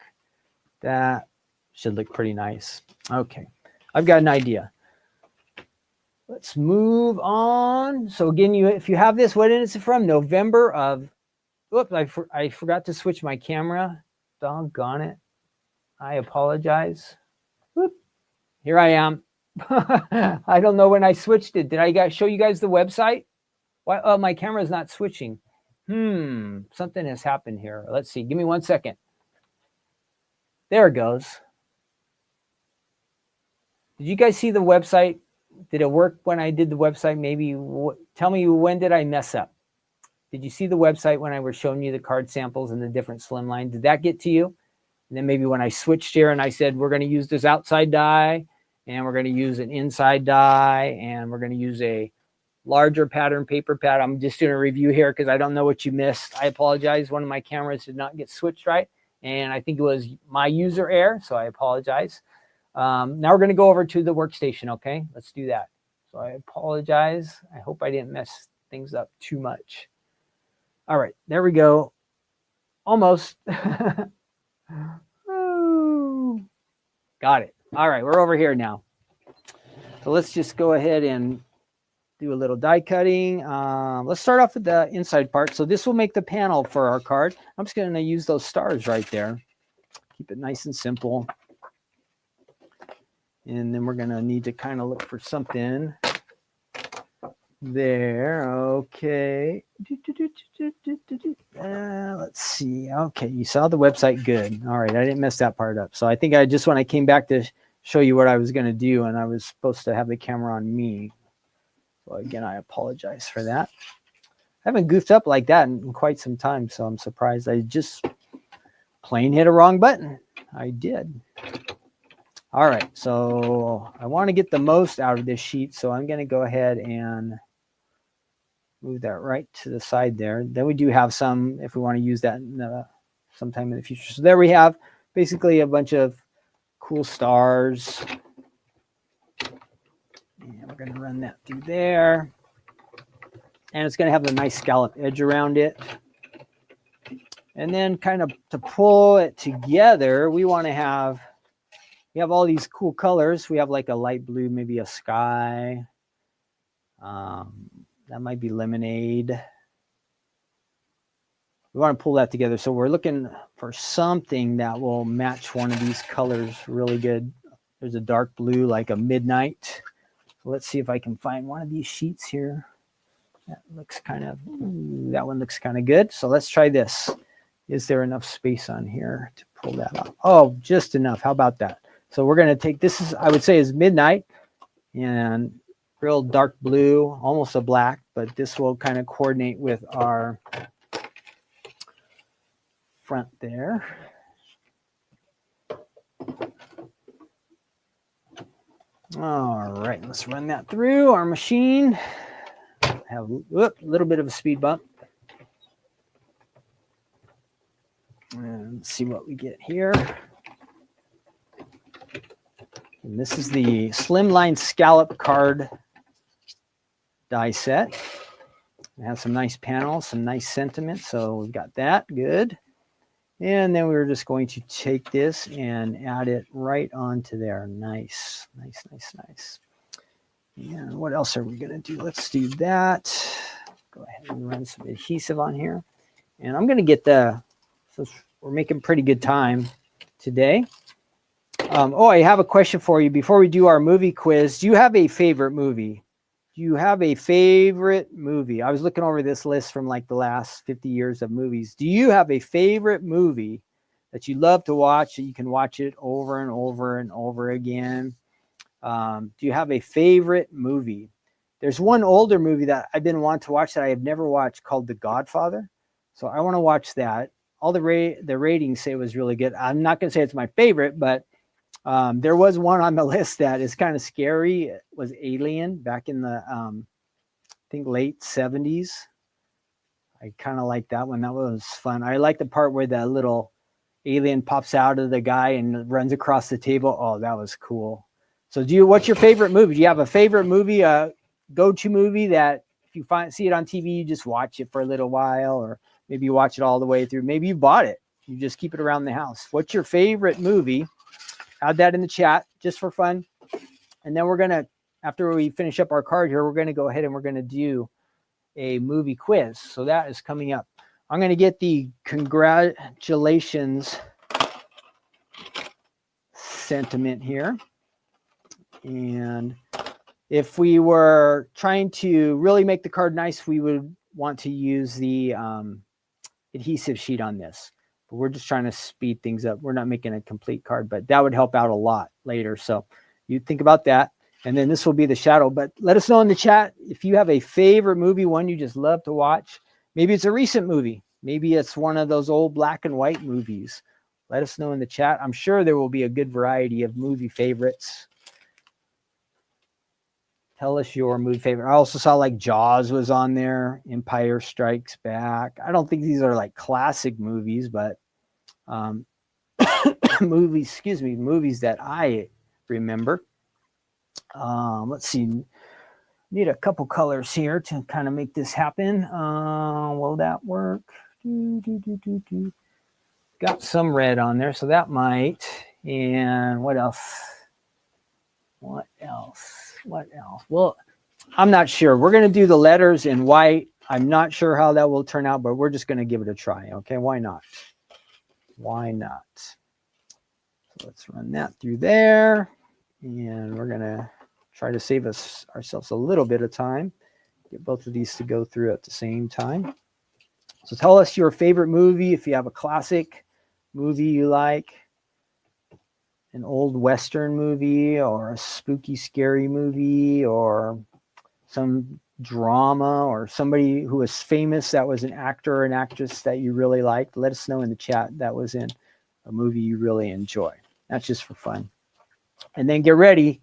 That should look pretty nice. Okay, I've got an idea. Let's move on. So again, if you have this, what is it from? November of, oops, I forgot to switch my camera. Doggone it. I apologize. Whoop. Here I am. I don't know when I switched it. Did I show you guys the website? Why? Oh, my camera is not switching. Something has happened here. Let's see. Give me 1 second. There it goes. Did you guys see the website? Did it work when I did the website? Maybe tell me, when did I mess up? Did you see the website when I was showing you the card samples and the different slimline? Did that get to you? And then maybe when I switched here and I said, we're going to use this outside die, and we're going to use an inside die, and we're going to use a larger pattern paper pad. I'm just doing a review here because I don't know what you missed. I apologize. One of my cameras did not get switched right, and I think it was my user error, so I apologize. Now we're going to go over to the workstation, okay? Let's do that. So I apologize. I hope I didn't mess things up too much. All right, there we go. Almost. Got it. All right, we're over here now. So let's just go ahead and do a little die cutting. Let's start off with the inside part. So this will make the panel for our card. I'm just going to use those stars right there. Keep it nice and simple. And then we're going to need to kind of look for something there. Okay. Let's see. Okay, you saw the website. Good. All right, I didn't mess that part up. So I think when I came back to show you what I was going to do, and I was supposed to have the camera on me. So again, I apologize for that. I haven't goofed up like that in quite some time, so I'm surprised. I just plain hit a wrong button. I did. All right, so I want to get the most out of this sheet, so I'm going to go ahead and move that right to the side there. Then we do have some, if we want to use that sometime in the future. So there we have basically a bunch of cool stars. And we're going to run that through there. And it's going to have a nice scallop edge around it. And then kind of to pull it together, we want to have, we have all these cool colors. We have like a light blue, maybe a sky. That might be lemonade. We want to pull that together. So we're looking for something that will match one of these colors really good. There's a dark blue, like a midnight. So let's see if I can find one of these sheets here. That looks kind of, that one looks kind of good. So let's try this. Is there enough space on here to pull that off? Oh, just enough. How about that? So we're going to take, this is, I would say is midnight, and real dark blue, almost a black, but this will kind of coordinate with our front there. All right, let's run that through our machine. Have a little bit of a speed bump. And let's see what we get here. And this is the Slimline Scallop Card die set. It has some nice panels, some nice sentiment. So we've got that. Good. And then we're just going to take this and add it right onto there. Nice, nice, nice, nice. And what else are we going to do? Let's do that. Go ahead and run some adhesive on here. And I'm going to get since we're making pretty good time today. I have a question for you before we do our movie quiz. Do you have a favorite movie? Do you have a favorite movie? I was looking over this list from like the last 50 years of movies. Do you have a favorite movie that you love to watch, that you can watch it over and over and over again? Do you have a favorite movie? There's one older movie that I've been wanting to watch that I have never watched called The Godfather. So I want to watch that. All the ratings say it was really good. I'm not going to say it's my favorite, but there was one on the list that is kind of scary. It was Alien back in the, I think, late 70s. I kind of like that one. That was fun. I like the part where the little alien pops out of the guy and runs across the table. Oh, that was cool. So what's your favorite movie? Do you have a favorite movie, go-to movie that if you see it on TV, you just watch it for a little while, or maybe you watch it all the way through. Maybe you bought it. You just keep it around the house. What's your favorite movie? Add that in the chat just for fun. And then we're going to, after we finish up our card here, we're going to go ahead and we're going to do a movie quiz. So that is coming up. I'm going to get the congratulations sentiment here. And if we were trying to really make the card nice, we would want to use the adhesive sheet on this. But we're just trying to speed things up. We're not making a complete card, but that would help out a lot later. So you think about that. And then this will be the shadow. But let us know in the chat if you have a favorite movie, one you just love to watch. Maybe it's a recent movie. Maybe it's one of those old black and white movies. Let us know in the chat. I'm sure there will be a good variety of movie favorites. Tell us your movie favorite. I also saw like Jaws was on there. Empire Strikes Back. I don't think these are like classic movies, but movies that I remember. Let's see. Need a couple colors here to kind of make this happen. Will that work? Got some red on there, so that might. And what else? Well, I'm not sure. We're going to do the letters in white. I'm not sure how that will turn out, but we're just going to give it a try. Okay, why not? Why not? So let's run that through there. And we're going to try to save ourselves a little bit of time. Get both of these to go through at the same time. So tell us your favorite movie, if you have a classic movie you like, an old Western movie, or a spooky, scary movie, or some drama, or somebody who was famous that was an actor or an actress that you really liked. Let us know in the chat that was in a movie you really enjoy. That's just for fun. And then get ready,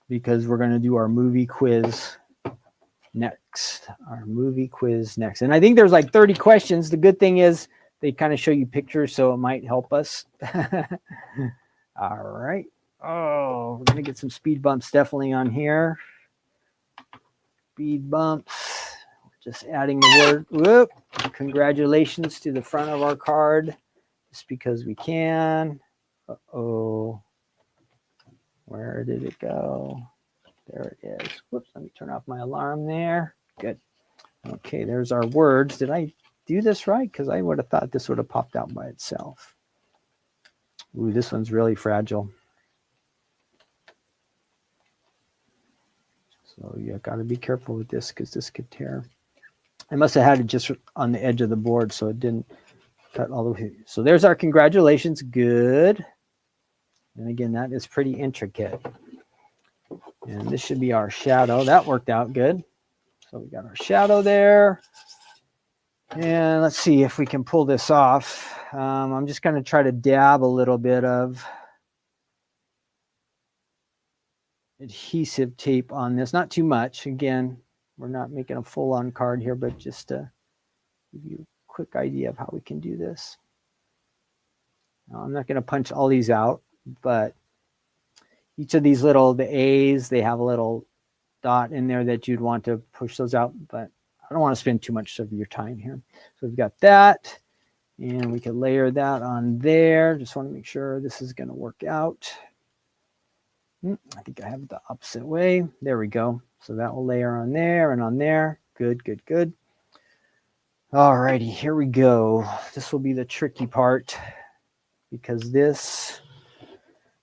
because we're going to do our movie quiz next. And I think there's like 30 questions. The good thing is they kind of show you pictures, so it might help us. All right. Oh, we're going to get some speed bumps definitely on here. Speed bumps. We're just adding the word. Congratulations to the front of our card, just because we can. Uh-oh. Where did it go? There it is. Whoops, let me turn off my alarm there. Good. Okay, there's our words. Did I do this right? Because I would have thought this would have popped out by itself. Ooh, this one's really fragile. So you got to be careful with this, because this could tear. I must have had it just on the edge of the board, so it didn't cut all the way. So there's our congratulations. Good. And again, that is pretty intricate. And this should be our shadow. That worked out good. So we got our shadow there. And let's see if we can pull this off. I'm just going to try to dab a little bit of adhesive tape on this. Not too much. Again, we're not making a full-on card here, but just to give you a quick idea of how we can do this. Now, I'm not going to punch all these out, but each of these the A's, they have a little dot in there that you'd want to push those out, but I don't want to spend too much of your time here. So we've got that. And we can layer that on there. Just want to make sure this is going to work out. I think I have it the opposite way. There we go. So that will layer on there and on there. Good, good, good. All righty, here we go. This will be the tricky part because this,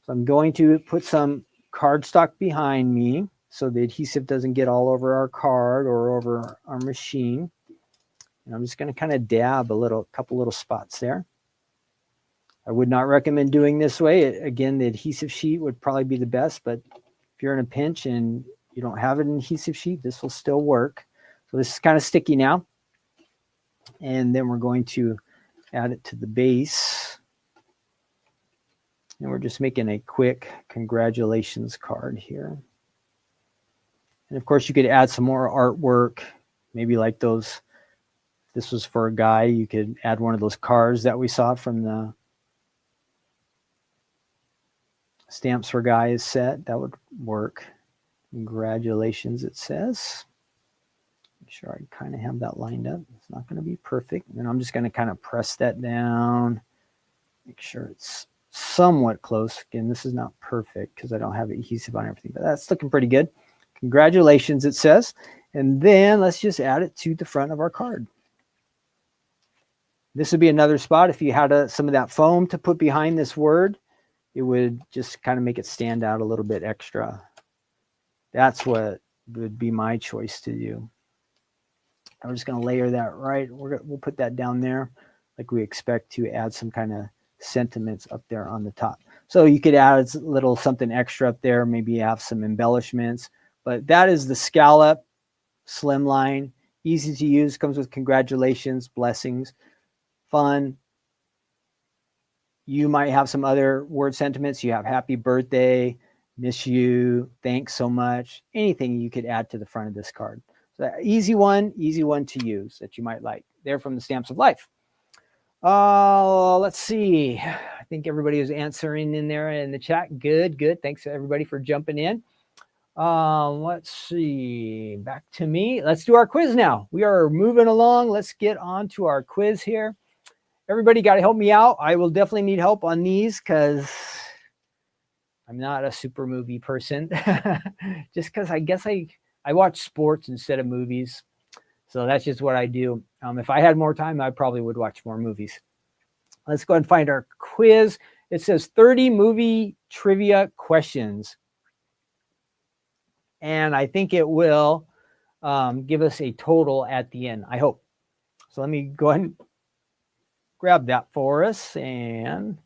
so I'm going to put some cardstock behind me so the adhesive doesn't get all over our card or over our machine. And I'm just going to kind of dab a couple little spots there. I would not recommend doing this way. Again, the adhesive sheet would probably be the best, but if you're in a pinch and you don't have an adhesive sheet, this will still work. So this is kind of sticky now. And then we're going to add it to the base. And we're just making a quick congratulations card here. And of course, you could add some more artwork, maybe like those. This was for a guy. You could add one of those cars that we saw from the Stamps for Guys set. That would work. Congratulations, it says. Make sure I kind of have that lined up. It's not going to be perfect. And then I'm just going to kind of press that down. Make sure it's somewhat close. Again, this is not perfect because I don't have adhesive on everything, but that's looking pretty good. Congratulations, it says. And then let's just add it to the front of our card. This would be another spot. If you had some of that foam to put behind this word, it would just kind of make it stand out a little bit extra. That's what would be my choice to do. I'm just going to layer that right. We'll put that down there like we expect to add some kind of sentiments up there on the top. So you could add a little something extra up there. Maybe have some embellishments. But that is the Scalloped Slimline. Easy to use. Comes with congratulations, blessings, fun. You might have some other word sentiments. You have happy birthday, miss you, thanks so much. Anything you could add to the front of this card. So easy one to use that you might like. They're from the Stamps of Life. Let's see. I think everybody is answering in there in the chat. Good, good. Thanks to everybody for jumping in. Let's see. Back to me. Let's do our quiz now. We are moving along. Let's get on to our quiz here. Everybody got to help me out. I will definitely need help on these because I'm not a super movie person. Just because I guess I watch sports instead of movies. So that's just what I do. If I had more time, I probably would watch more movies. Let's go ahead and find our quiz. It says 30 movie trivia questions. And I think it will give us a total at the end, I hope. So let me go ahead and grab that for us. And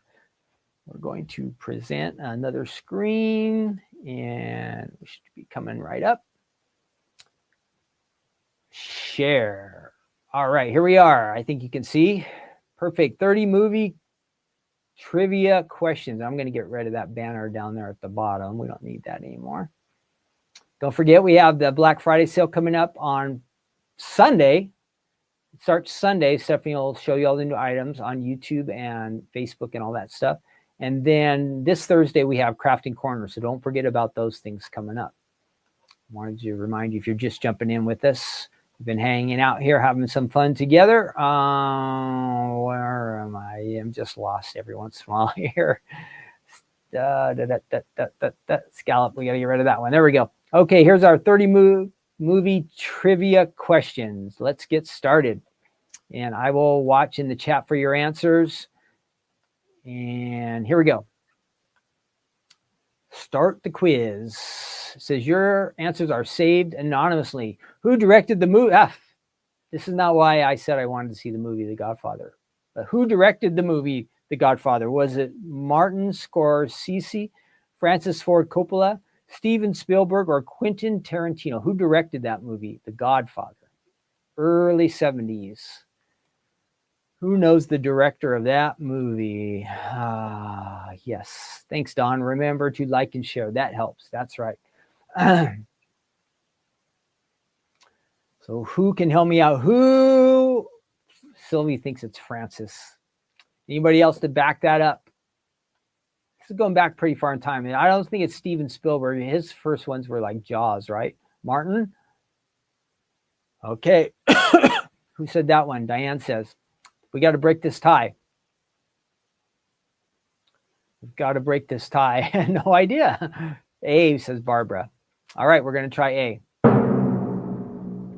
we're going to present another screen. And we should be coming right up. Share. All right, here we are. I think you can see. Perfect. 30 movie trivia questions. I'm going to get rid of that banner down there at the bottom. We don't need that anymore. Don't forget, we have the Black Friday sale coming up on Sunday. It starts Sunday. Stephanie will show you all the new items on YouTube and Facebook and all that stuff. And then this Thursday, we have Crafting Corner. So don't forget about those things coming up. Wanted to remind you if you're just jumping in with us. We've been hanging out here, having some fun together. Where am I? I'm just lost every once in a while here. Scallop. We got to get rid of that one. There we go. Okay, here's our 30 movie trivia questions. Let's get started. And I will watch in the chat for your answers. And here we go. Start the quiz. It says your answers are saved anonymously. Who directed the movie? This is not why I said I wanted to see the movie The Godfather. But who directed the movie The Godfather? Was it Martin Scorsese, Francis Ford Coppola, Steven Spielberg, or Quentin Tarantino? Who directed that movie, The Godfather? Early 70s. Who knows the director of that movie? Yes. Thanks, Don. Remember to like and share. That helps. That's right. So who can help me out? Who? Sylvie thinks it's Francis. Anybody else to back that up? This is going back pretty far in time. And I don't think it's Steven Spielberg. His first ones were like Jaws, right? Martin? Okay. Who said that one? Diane says. We got to break this tie. We've got to break this tie. No idea. A, says Barbara. All right, we're going to try A.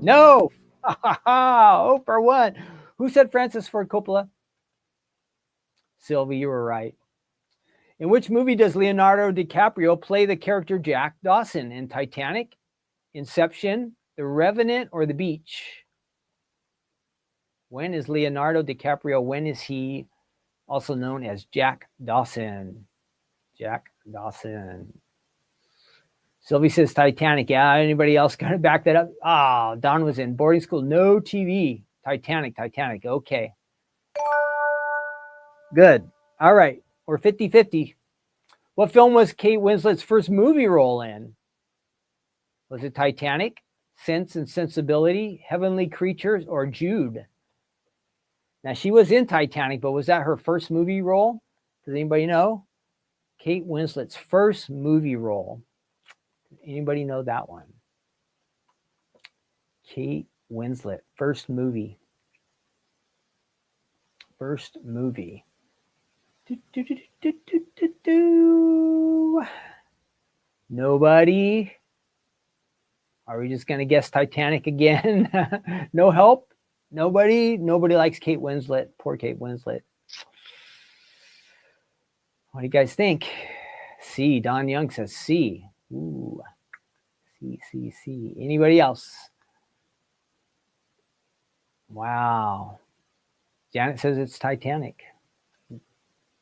No. 0 for 1. Who said Francis Ford Coppola? Sylvie, you were right. In which movie does Leonardo DiCaprio play the character Jack Dawson? In Titanic, Inception, The Revenant, or The Beach? When is Leonardo DiCaprio? When is he also known as Jack Dawson? Jack Dawson. Sylvie says Titanic. Yeah, anybody else got to back that up? Ah, Don was in boarding school. No TV. Titanic. Okay. Good. All right. We're 50-50. What film was Kate Winslet's first movie role in? Was it Titanic, Sense and Sensibility, Heavenly Creatures, or Jude? Now, she was in Titanic, but was that her first movie role? Does anybody know? Kate Winslet's first movie role. Anybody know that one? Kate Winslet, first movie. Nobody? Are we just going to guess Titanic again? No help? Nobody likes Kate Winslet. Poor Kate Winslet. What do you guys think? C. Don Young says C. Ooh. C. Anybody else? Wow. Janet says it's Titanic.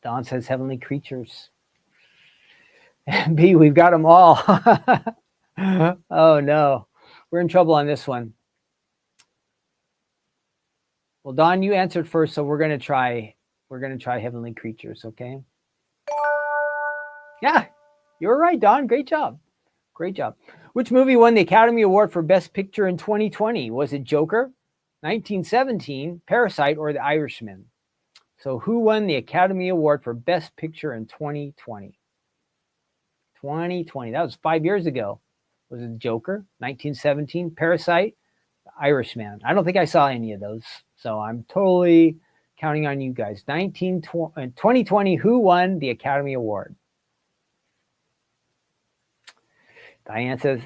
Don says Heavenly Creatures. And B, we've got them all. Oh no. We're in trouble on this one. Well, Don, you answered first, so we're gonna try Heavenly Creatures, okay? Yeah, you were right, Don. Great job. Which movie won the Academy Award for Best Picture in 2020? Was it Joker, 1917, Parasite, or The Irishman? So who won the Academy Award for Best Picture in 2020? 2020. That was 5 years ago. Was it Joker, 1917, Parasite, The Irishman? I don't think I saw any of those, so I'm totally counting on you guys. 2020, who won the Academy Award? Diane says,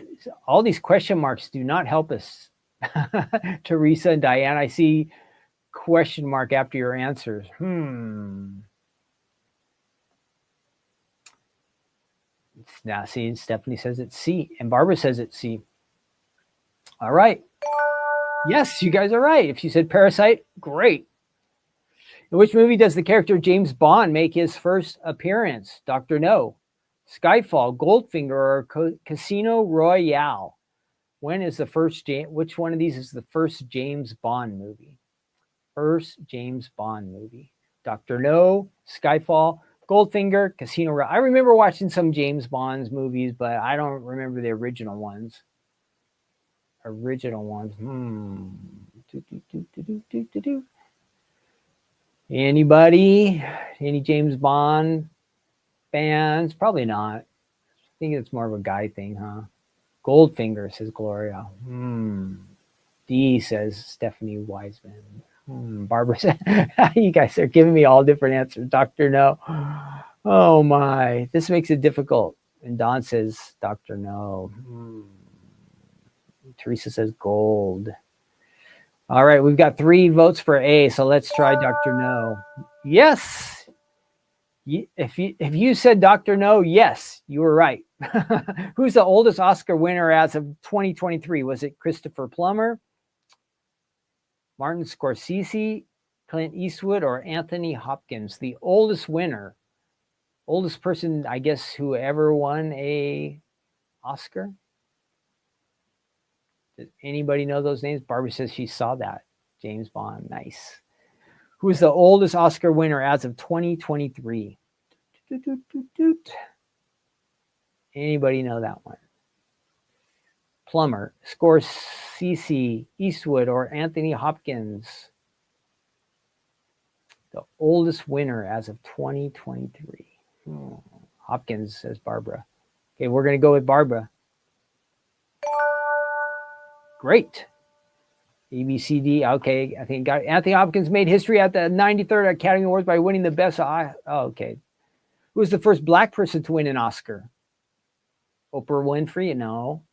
all these question marks do not help us. Teresa and Diane, I see question mark after your answers. Now, see, Stephanie says it's C, and Barbara says it's C. All right. Yes, you guys are right. If you said Parasite, great. In which movie does the character James Bond make his first appearance? Dr. No, Skyfall, Goldfinger, or Casino Royale? When is the first which one of these is the first James Bond movie? First James Bond movie. Dr. No, Skyfall, Goldfinger, Casino Royale. I remember watching some James Bond's movies, but I don't remember the original ones. Anybody? Any James Bond fans? Probably not. I think it's more of a guy thing, huh? Goldfinger, says Gloria. D, says Stephanie Wiseman. Barbara said, you guys are giving me all different answers. Dr. No. Oh my, this makes it difficult. And Don says, Dr. No. Teresa says gold. All right, we've got 3 votes for A, so let's try Dr. No. Yes. If you said Dr. No, yes, you were right. Who's the oldest Oscar winner as of 2023? Was it Christopher Plummer, Martin Scorsese, Clint Eastwood, or Anthony Hopkins? The oldest winner, oldest person, I guess, who ever won a Oscar. Does anybody know those names? Barbara says she saw that. James Bond, nice. Who is the oldest Oscar winner as of 2023? Anybody know that one? Plummer, Scorsese, Eastwood, or Anthony Hopkins? The oldest winner as of 2023. Hopkins, says Barbara. Okay, we're going to go with Barbara. Great. A, B, C, D. Okay, I think got it. Anthony Hopkins made history at the 93rd Academy Awards by winning the best. Okay. Who was the first black person to win an Oscar? Oprah Winfrey? No.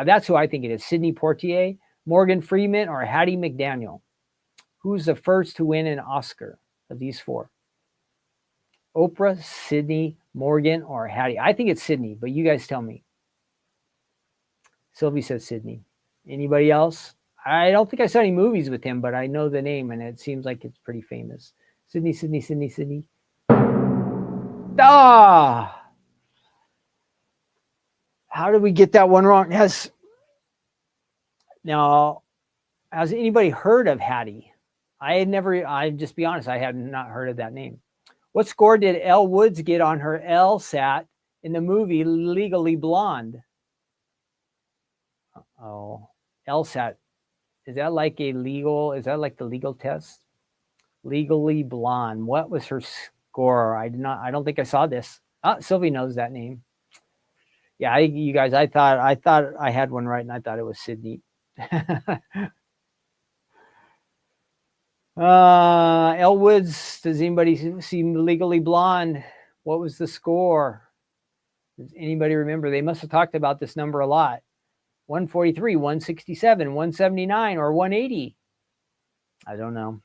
That's who I think it is. Sidney Poitier, Morgan Freeman, or Hattie McDaniel? Who's the first to win an Oscar of these four? Oprah, Sidney, Morgan, or Hattie? I think it's Sidney, but you guys tell me. Sylvie says Sidney. Anybody else? I don't think I saw any movies with him, but I know the name, and it seems like it's pretty famous. Sidney, Sidney, Sidney, Sidney. Ah! How did we get that one wrong? Now, has anybody heard of Hattie? I just be honest, I had not heard of that name. What score did Elle Woods get on her LSAT in the movie Legally Blonde? Oh, LSAT. Is that like the legal test? Legally Blonde. What was her score? I don't think I saw this. Sylvie knows that name. Yeah, you guys, I thought I had one right, and I thought it was Sydney. Elle Woods, does anybody see Legally Blonde? What was the score? Does anybody remember? They must have talked about this number a lot. 143, 167, 179, or 180? I don't know.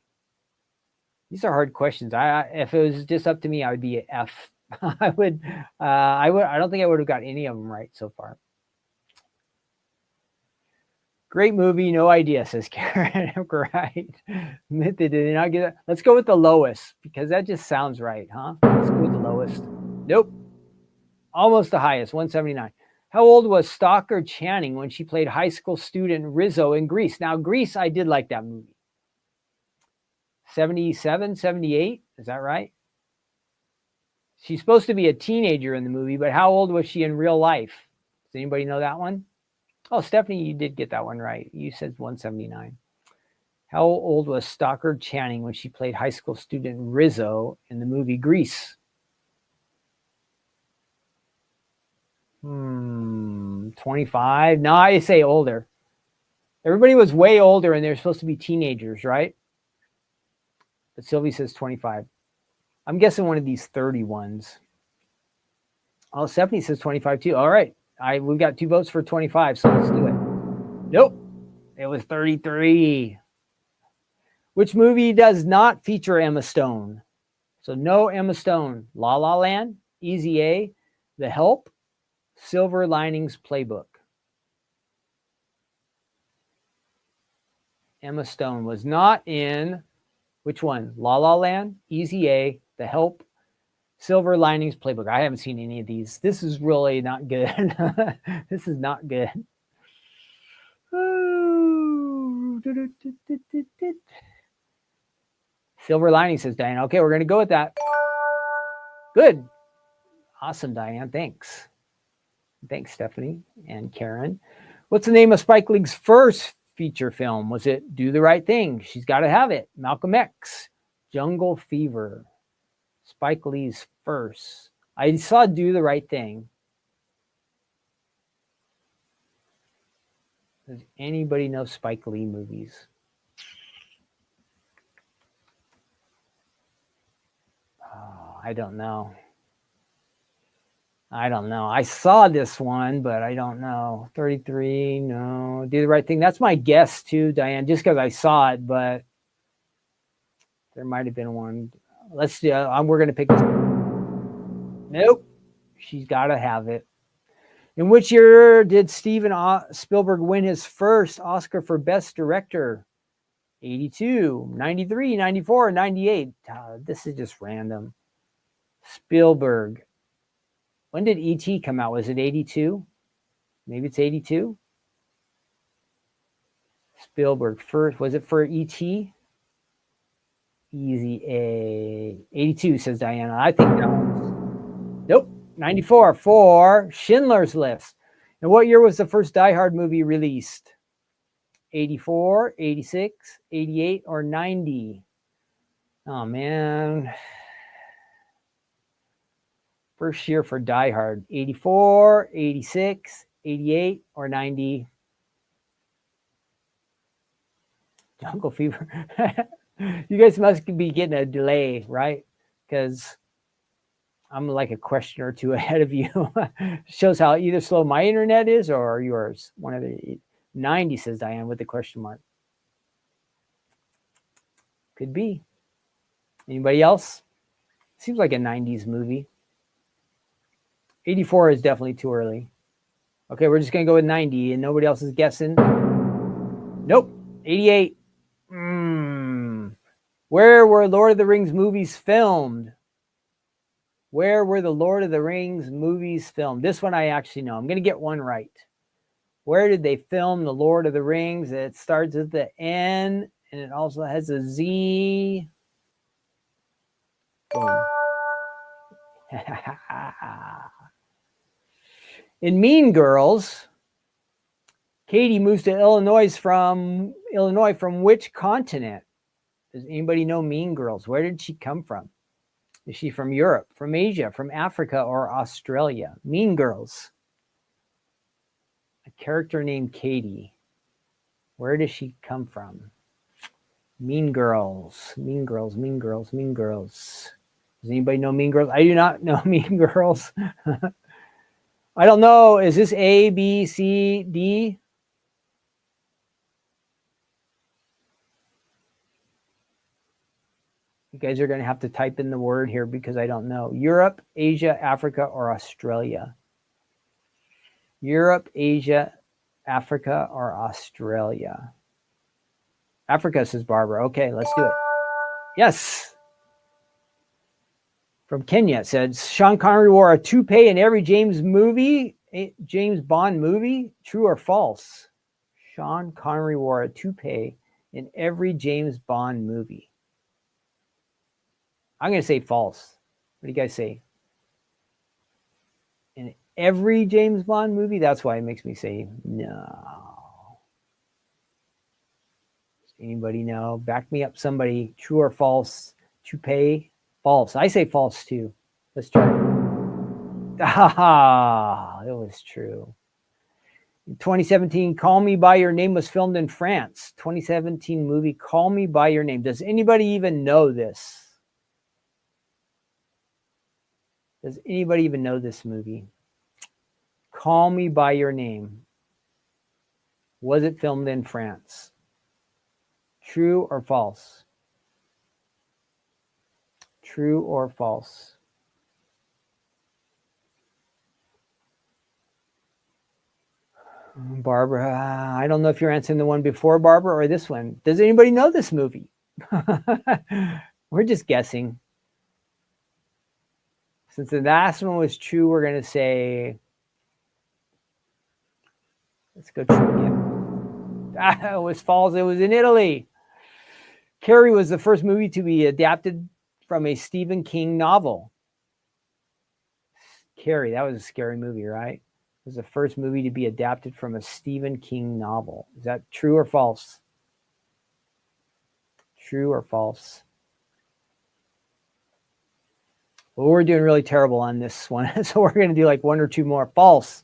These are hard questions. If it was just up to me, I would be an F. I don't think I would have got any of them right so far. Great movie, no idea, says Karen. Right. Admit they did not get it. Let's go with the lowest, because that just sounds right, huh? Let's go with the lowest. Nope. Almost the highest, 179. How old was Stockard Channing when she played high school student Rizzo in Grease? Now, Grease, I did like that movie. 77, 78, is that right? She's supposed to be a teenager in the movie, but how old was she in real life? Does anybody know that one? Oh, Stephanie, you did get that one right. You said 179. How old was Stockard Channing when she played high school student Rizzo in the movie Grease? 25? No, I say older. Everybody was way older, and they're supposed to be teenagers, right? But Sylvie says 25. I'm guessing one of these 30 ones. Oh, Stephanie says 25 too. All right. We've got 2 votes for 25, so let's do it. Nope. It was 33. Which movie does not feature Emma Stone? So no Emma Stone. La La Land, Easy A, The Help, Silver Linings Playbook. Emma Stone was not in which one? La La Land, Easy A, The Help, Silver Linings Playbook. I haven't seen any of these. This is really not good. This is not good. Silver Lining, says Diane. Okay, we're going to go with that. Good. Awesome, Diane. Thanks. Thanks, Stephanie and Karen. What's the name of Spike Lee's first feature film? Was it Do the Right Thing? She's Got to Have It. Malcolm X. Jungle Fever. Spike Lee's first. I saw Do the Right Thing. Does anybody know Spike Lee movies? Oh, I don't know. I saw this one, but I don't know. 33, no. Do the Right Thing. That's my guess too, Diane, just because I saw it, but there might have been one. Let's do we're going to pick this. Nope. She's Got to Have It. In which year did Steven Spielberg win his first Oscar for Best Director? 82, 93, 94, 98. This is just random. Spielberg. When did E.T. come out? Was it 82? Maybe it's 82. Spielberg first. Was it for E.T.? Easy A. 82, says Diana. I think that one's. Nope. 94 for Schindler's List. And what year was the first Die Hard movie released? 84, 86, 88, or 90? Oh, man. First year for Die Hard. 84, 86, 88, or 90? Jungle Fever. You guys must be getting a delay, right? Because I'm like a question or two ahead of you. Shows how either slow my internet is or yours. One of the 90, says Diane with the question mark. Could be. Anybody else? Seems like a 90s movie. 84 is definitely too early. Okay, we're just going to go with 90 and nobody else is guessing. Nope. 88. Where were Lord of the Rings movies filmed? Where were the Lord of the Rings movies filmed? This one I actually know. I'm going to get one right. Where did they film the Lord of the Rings? It starts at the N and it also has a Z. Boom. In Mean Girls, Katie moves to Illinois from which continent? Does anybody know Mean Girls? Where did she come from? Is she from Europe, from Asia, from Africa, or Australia? Mean Girls. A character named Katie. Where does she come from? Mean Girls. Mean Girls, Mean Girls, Mean Girls. Does anybody know Mean Girls? I do not know Mean Girls. I don't know. Is this A, B, C, D? You guys are going to have to type in the word here because I don't know. Europe, Asia, Africa, or Australia? Europe, Asia, Africa, or Australia? Africa, says Barbara. Okay, let's do it. Yes. From Kenya, it said, Sean Connery wore a toupee in every James Bond movie. True or false? Sean Connery wore a toupee in every James Bond movie. I'm going to say false. What do you guys say? In every James Bond movie? That's why it makes me say no. Does anybody know? Back me up, somebody. True or false? Toupee? False. I say false too. Let's try it. Ah, it was true. In 2017, Call Me By Your Name was filmed in France. 2017 movie, Call Me By Your Name. Does anybody even know this? Does anybody even know this movie? Call Me By Your Name. Was it filmed in France? True or false? True or false? Barbara, I don't know if you're answering the one before Barbara or this one. Does anybody know this movie? We're just guessing. Since the last one was true, we're going to say, let's go true again. It was false. It was in Italy. Carrie was the first movie to be adapted from a Stephen King novel. Carrie, that was a scary movie, right? It was the first movie to be adapted from a Stephen King novel. Is that true or false? True or false? Well, we're doing really terrible on this one, so we're going to do like one or two more. False,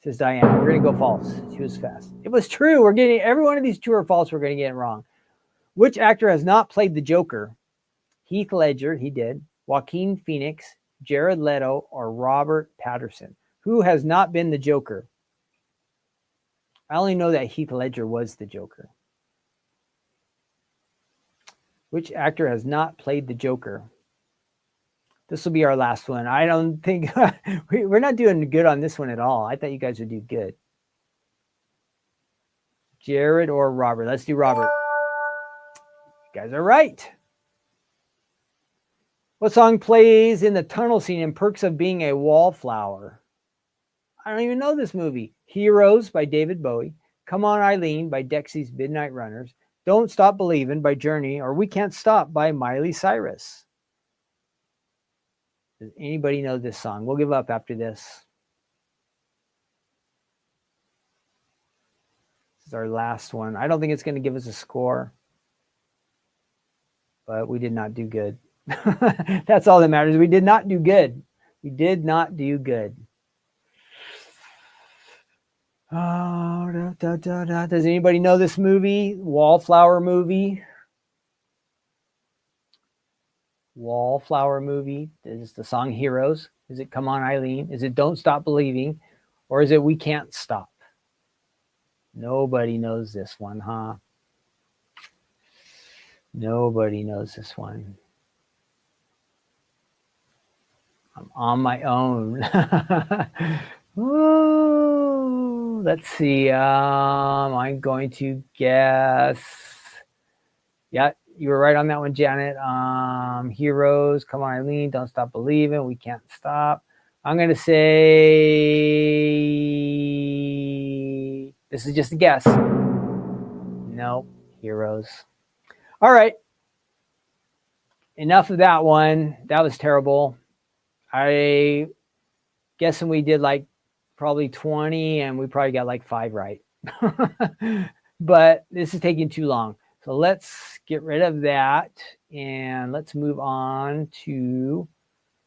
says Diane. We're going to go false. She was fast. It was true. We're getting every one of these true or false. We're going to get it wrong. Which actor has not played the Joker? Heath Ledger, he did. Joaquin Phoenix, Jared Leto, or Robert Pattinson? Who has not been the Joker? I only know that Heath Ledger was the Joker. Which actor has not played the Joker? This will be our last one. I don't think we're not doing good on this one at all. I thought you guys would do good. Jared or Robert? Let's do Robert. You guys are right. What song plays in the tunnel scene in Perks of Being a Wallflower? I don't even know this movie. Heroes by David Bowie. Come On Eileen by Dexy's Midnight Runners. Don't Stop Believin' by Journey, or We Can't Stop by Miley Cyrus. Does anybody know this song? We'll give up after this. This is our last one. I don't think it's going to give us a score, but we did not do good. That's all that matters. We did not do good. We did not do good. Oh, Does anybody know this movie? Wallflower movie? Wallflower movie? Is the song Heroes? Is it Come On Eileen? Is it Don't Stop Believing? Or is it We Can't Stop? Nobody knows this one, huh? Nobody knows this one. I'm on my own. Whoa. Let's see. I'm going to guess. Yeah, you were right on that one, Janet. Heroes, Come On Eileen, Don't Stop Believing, We Can't Stop. I'm going to say, this is just a guess. Nope, Heroes. All right. Enough of that one. That was terrible. I guessing we did like probably 20 and we probably got like 5 right. But this is taking too long. So let's get rid of that and let's move on to,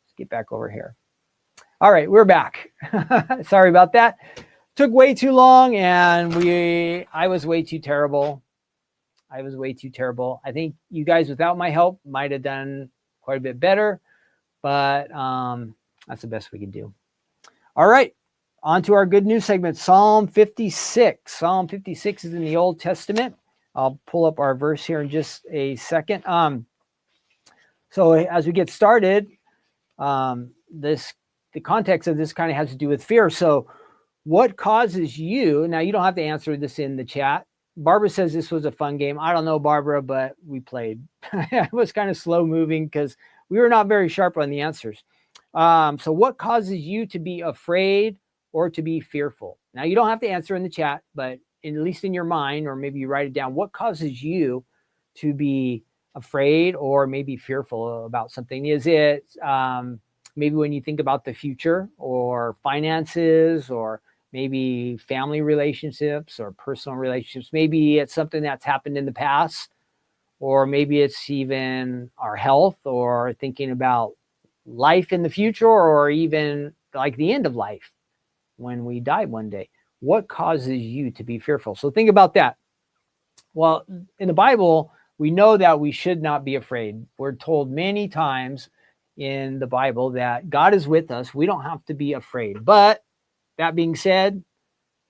let's get back over here. All right, we're back. Sorry about that. Took way too long and I was way too terrible. I think you guys without my help might have done quite a bit better, but that's the best we can do. All right, on to our good news segment, Psalm 56. Psalm 56 is in the Old Testament. I'll pull up our verse here in just a second. So as we get started, the context of this kind of has to do with fear. So what causes you, now you don't have to answer this in the chat. Barbara says this was a fun game. I don't know, Barbara, but we played. It was kind of slow moving because we were not very sharp on the answers. So what causes you to be afraid or to be fearful? Now, you don't have to answer in the chat, but at least in your mind, or maybe you write it down, what causes you to be afraid or maybe fearful about something? Is it maybe when you think about the future or finances or maybe family relationships or personal relationships? Maybe it's something that's happened in the past, or maybe it's even our health or thinking about life in the future, or even like the end of life when we die one day. What causes you to be fearful? So think about that. Well, in the Bible, we know that we should not be afraid. We're told many times in the Bible that God is with us. We don't have to be afraid. But that being said,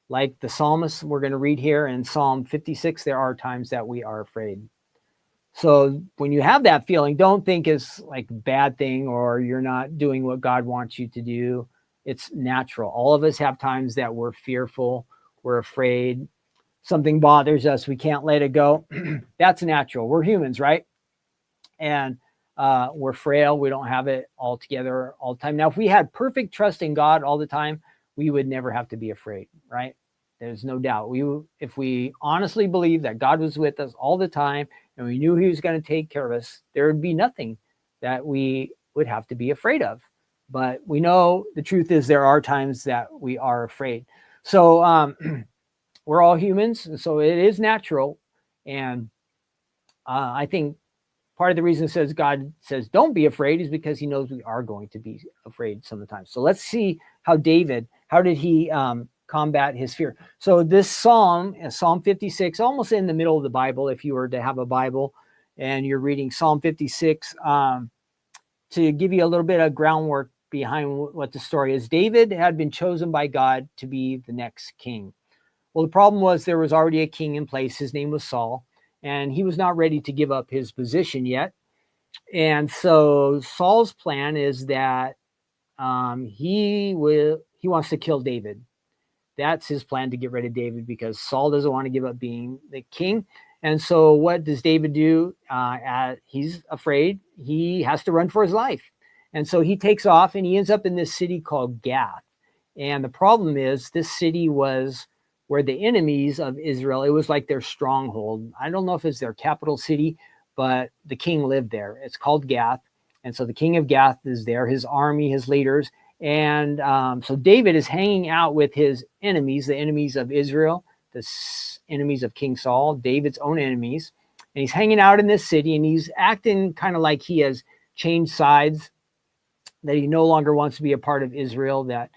like the psalmist we're going to read here in Psalm 56, there are times that we are afraid. So when you have that feeling, don't think it's like a bad thing or you're not doing what God wants you to do. It's natural. All of us have times that we're fearful, we're afraid, something bothers us, we can't let it go. That's natural. We're humans, right? And we're frail. We don't have it all together all the time. Now, if we had perfect trust in God all the time, we would never have to be afraid, right? There's no doubt. If we honestly believe that God was with us all the time and we knew he was going to take care of us, there would be nothing that we would have to be afraid of. But we know the truth is there are times that we are afraid. So we're all humans, so it is natural. And I think part of the reason God says don't be afraid is because he knows we are going to be afraid sometimes. So let's see how how did he combat his fear? So this Psalm 56, almost in the middle of the Bible, if you were to have a Bible and you're reading Psalm 56, to give you a little bit of groundwork behind what the story is. David had been chosen by God to be the next king. Well, the problem was there was already a king in place. His name was Saul, and he was not ready to give up his position yet. And so Saul's plan is that he wants to kill David. That's his plan, to get rid of David, because Saul doesn't want to give up being the king. And so what does David do? He's afraid. He has to run for his life. And so he takes off and he ends up in this city called Gath. And the problem is this city was where the enemies of Israel, it was like their stronghold. I don't know if it's their capital city, but the king lived there. It's called Gath. And so the king of Gath is there, his army, his leaders. And so David is hanging out with his enemies, the enemies of Israel, the enemies of King Saul, David's own enemies. And he's hanging out in this city and he's acting kind of like he has changed sides, that he no longer wants to be a part of Israel, that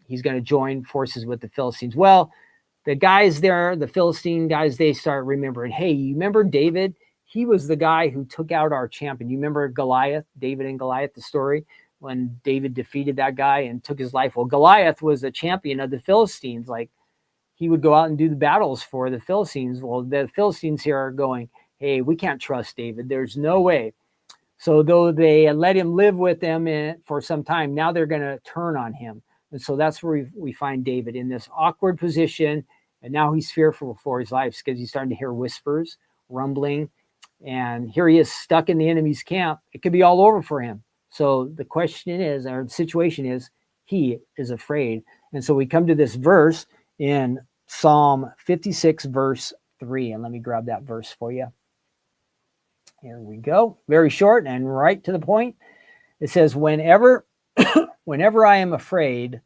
he's going to join forces with the Philistines. Well, the guys there, the Philistine guys, they start remembering, hey, you remember David? He was the guy who took out our champion. You remember Goliath, David and Goliath, the story when David defeated that guy and took his life? Well, Goliath was a champion of the Philistines. Like, he would go out and do the battles for the Philistines. Well, the Philistines here are going, hey, we can't trust David. There's no way. So though they let him live with them for some time, now they're going to turn on him. And so that's where we find David in this awkward position. And now he's fearful for his life because he's starting to hear whispers, rumbling. And here he is stuck in the enemy's camp. It could be all over for him. So the question is, or the situation is, he is afraid. And so we come to this verse in Psalm 56, verse 3. And let me grab that verse for you. Here we go. Very short and right to the point. It says, whenever I am afraid,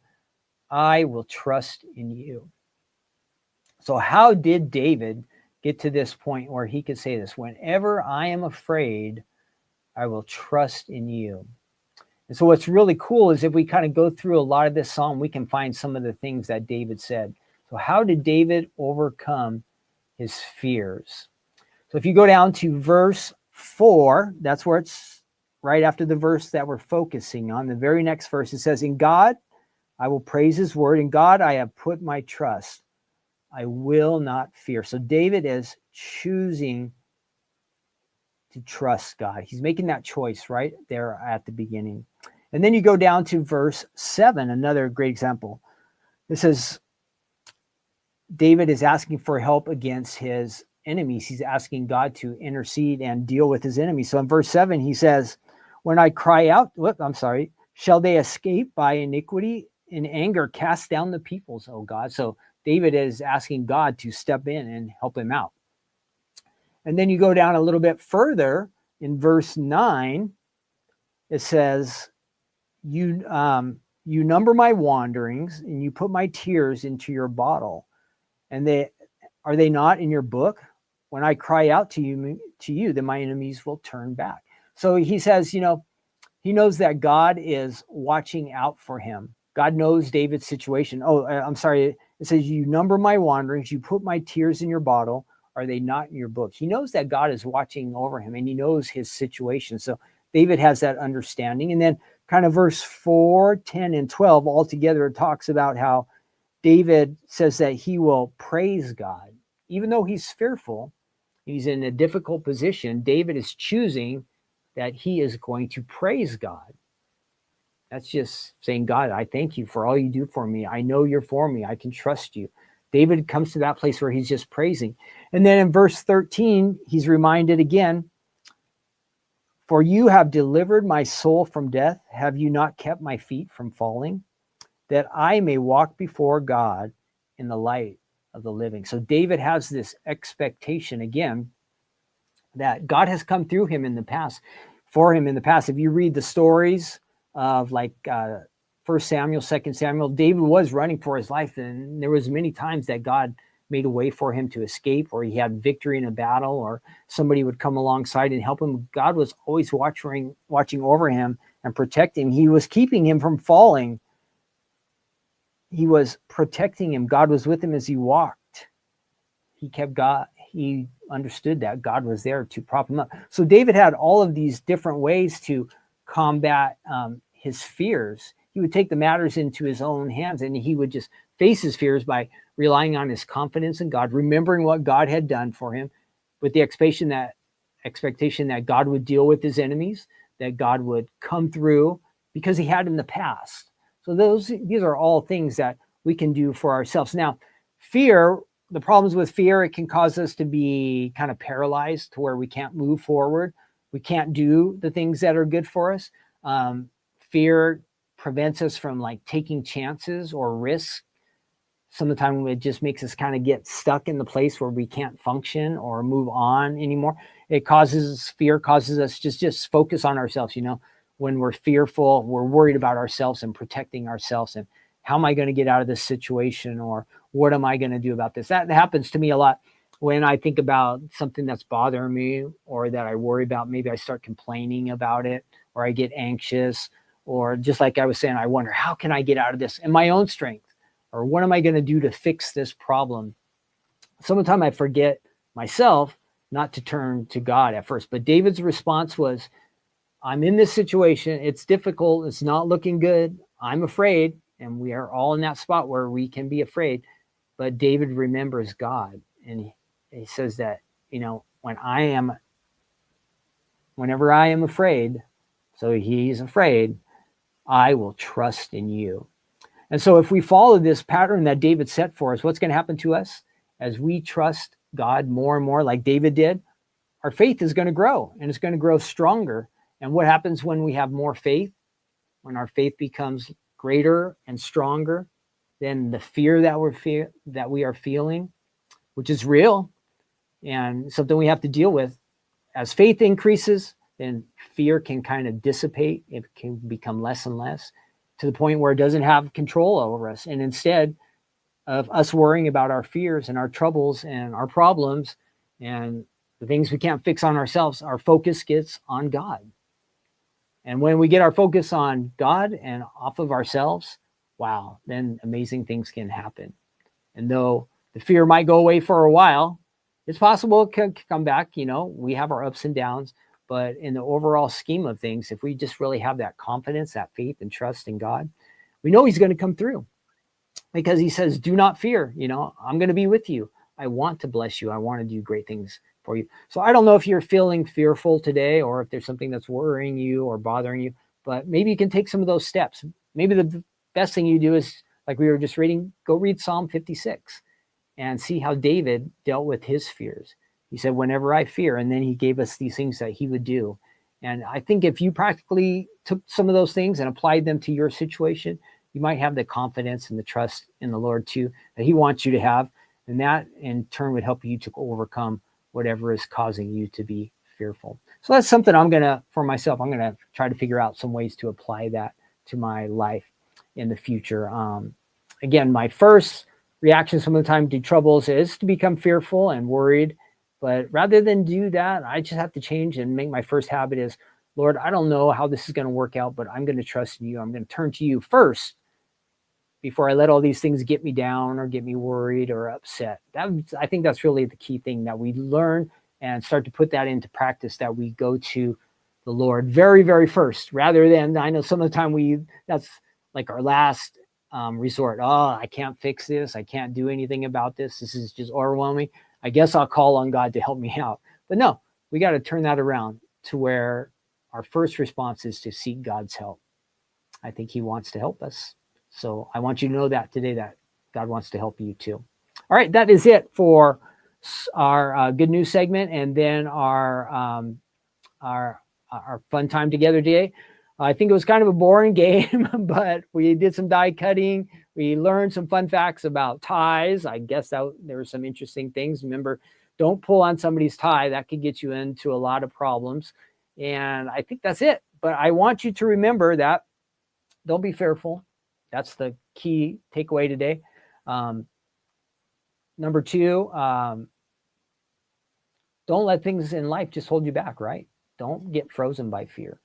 I will trust in you. So how did David get to this point where he could say this? Whenever I am afraid, I will trust in you. And so what's really cool is if we kind of go through a lot of this psalm, we can find some of the things that David said. So how did David overcome his fears? So if you go down to verse 4, that's where it's right after the verse that we're focusing on. The very next verse, it says, in God, I will praise his word. In God, I have put my trust. I will not fear. So David is choosing to trust God. He's making that choice right there at the beginning. And then you go down to verse 7, another great example. It says, David is asking for help against his enemies. He's asking God to intercede and deal with his enemies. So in verse 7, he says, when I cry out, shall they escape by iniquity? In anger, cast down the peoples, oh God. So David is asking God to step in and help him out. And then you go down a little bit further in verse 9, it says, you number my wanderings and you put my tears into your bottle. And are they not in your book? When I cry out to you, then my enemies will turn back. So he says, he knows that God is watching out for him. God knows David's situation. It says, you number my wanderings, you put my tears in your bottle. Are they not in your book? He knows that God is watching over him and he knows his situation. So David has that understanding. And then kind of verse 4, 10, and 12 altogether, it talks about how David says that he will praise God. Even though he's fearful, he's in a difficult position, David is choosing that he is going to praise God. That's just saying, God, I thank you for all you do for me. I know you're for me. I can trust you. David comes to that place where he's just praising. And then in verse 13, he's reminded again, for you have delivered my soul from death. Have you not kept my feet from falling? That I may walk before God in the light of the living. So David has this expectation again that God has come through him in the past, for him in the past. If you read the stories of 1 Samuel, 2 Samuel, David was running for his life, and there was many times that God made a way for him to escape, or he had victory in a battle, or somebody would come alongside and help him. God was always watching over him and protecting him. He was keeping him from falling. He was protecting him. God was with him as he walked. He understood that God was there to prop him up. So David had all of these different ways to combat his fears. He would take the matters into his own hands, and he would just face his fears by relying on his confidence in God, remembering what God had done for him, with the expectation that God would deal with his enemies, that God would come through because he had in the past. So these are all things that we can do for ourselves. Now, fear, the problems with fear, it can cause us to be kind of paralyzed to where we can't move forward. We can't do the things that are good for us. Fear prevents us from taking chances or risks. Some of the time it just makes us kind of get stuck in the place where we can't function or move on anymore. Fear causes us just focus on ourselves. When we're fearful, we're worried about ourselves and protecting ourselves. And how am I going to get out of this situation? Or what am I going to do about this? That happens to me a lot when I think about something that's bothering me or that I worry about. Maybe I start complaining about it, or I get anxious, Or just like I was saying, I wonder, how can I get out of this in my own strength? Or what am I going to do to fix this problem? Sometimes I forget myself not to turn to God at first. But David's response was, I'm in this situation. It's difficult. It's not looking good. I'm afraid. And we are all in that spot where we can be afraid. But David remembers God. And he says that, whenever I am afraid, so he's afraid, I will trust in you. And so if we follow this pattern that David set for us, what's going to happen to us as we trust God more and more like David did? Our faith is going to grow, and it's going to grow stronger. And what happens when we have more faith? When our faith becomes greater and stronger than the fear that we are feeling, which is real and something we have to deal with. As faith increases, then fear can kind of dissipate. It can become less and less to the point where it doesn't have control over us. And instead of us worrying about our fears and our troubles and our problems and the things we can't fix on ourselves, our focus gets on God. And when we get our focus on God and off of ourselves, wow, then amazing things can happen. And though the fear might go away for a while, it's possible it could come back. We have our ups and downs, but in the overall scheme of things, if we just really have that confidence, that faith and trust in God, we know he's going to come through, because he says, do not fear. I'm going to be with you. I want to bless you. I want to do great things for you. So I don't know if you're feeling fearful today, or if there's something that's worrying you or bothering you, but maybe you can take some of those steps. Maybe the best thing you do is, like we were just reading, go read Psalm 56 and see how David dealt with his fears. He said, whenever I fear, and then he gave us these things that he would do. And I think if you practically took some of those things and applied them to your situation, you might have the confidence and the trust in the Lord too, that he wants you to have. And that in turn would help you to overcome whatever is causing you to be fearful. So that's something I'm going to try to figure out some ways to apply that to my life in the future. Again, my first reaction some of the time to troubles is to become fearful and worried. But rather than do that, I just have to change and make my first habit is, Lord, I don't know how this is going to work out, but I'm going to trust in you. I'm going to turn to you first before I let all these things get me down or get me worried or upset. I think that's really the key thing, that we learn and start to put that into practice, that we go to the Lord very, very first, rather than, I know some of the time that's like our last resort. Oh, I can't fix this. I can't do anything about this. This is just overwhelming. I guess I'll call on God to help me out. But no, we got to turn that around to where our first response is to seek God's help. I think he wants to help us. So I want you to know that today, that God wants to help you too. All right, that is it for our good news segment, and then our fun time together today. I think it was kind of a boring game, but we did some die cutting. We learned some fun facts about ties. I guess there were some interesting things. Remember, don't pull on somebody's tie. That could get you into a lot of problems. And I think that's it. But I want you to remember that don't be fearful. That's the key takeaway today. Number two, don't let things in life just hold you back, right? Don't get frozen by fear.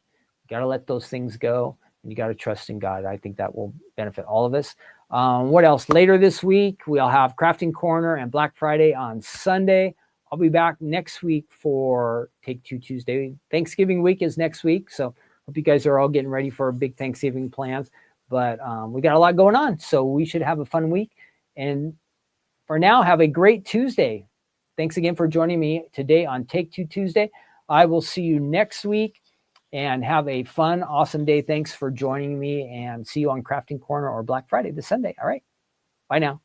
You got to let those things go, and you got to trust in God. I think that will benefit all of us. What else? Later this week, we'll have Crafting Corner and Black Friday on Sunday. I'll be back next week for Take Two Tuesday. Thanksgiving week is next week, so hope you guys are all getting ready for big Thanksgiving plans. But we got a lot going on, so we should have a fun week. And for now, have a great Tuesday. Thanks again for joining me today on Take Two Tuesday. I will see you next week, and have a fun, awesome day. Thanks for joining me, and see you on Crafting Corner or Black Friday this Sunday. All right. Bye now.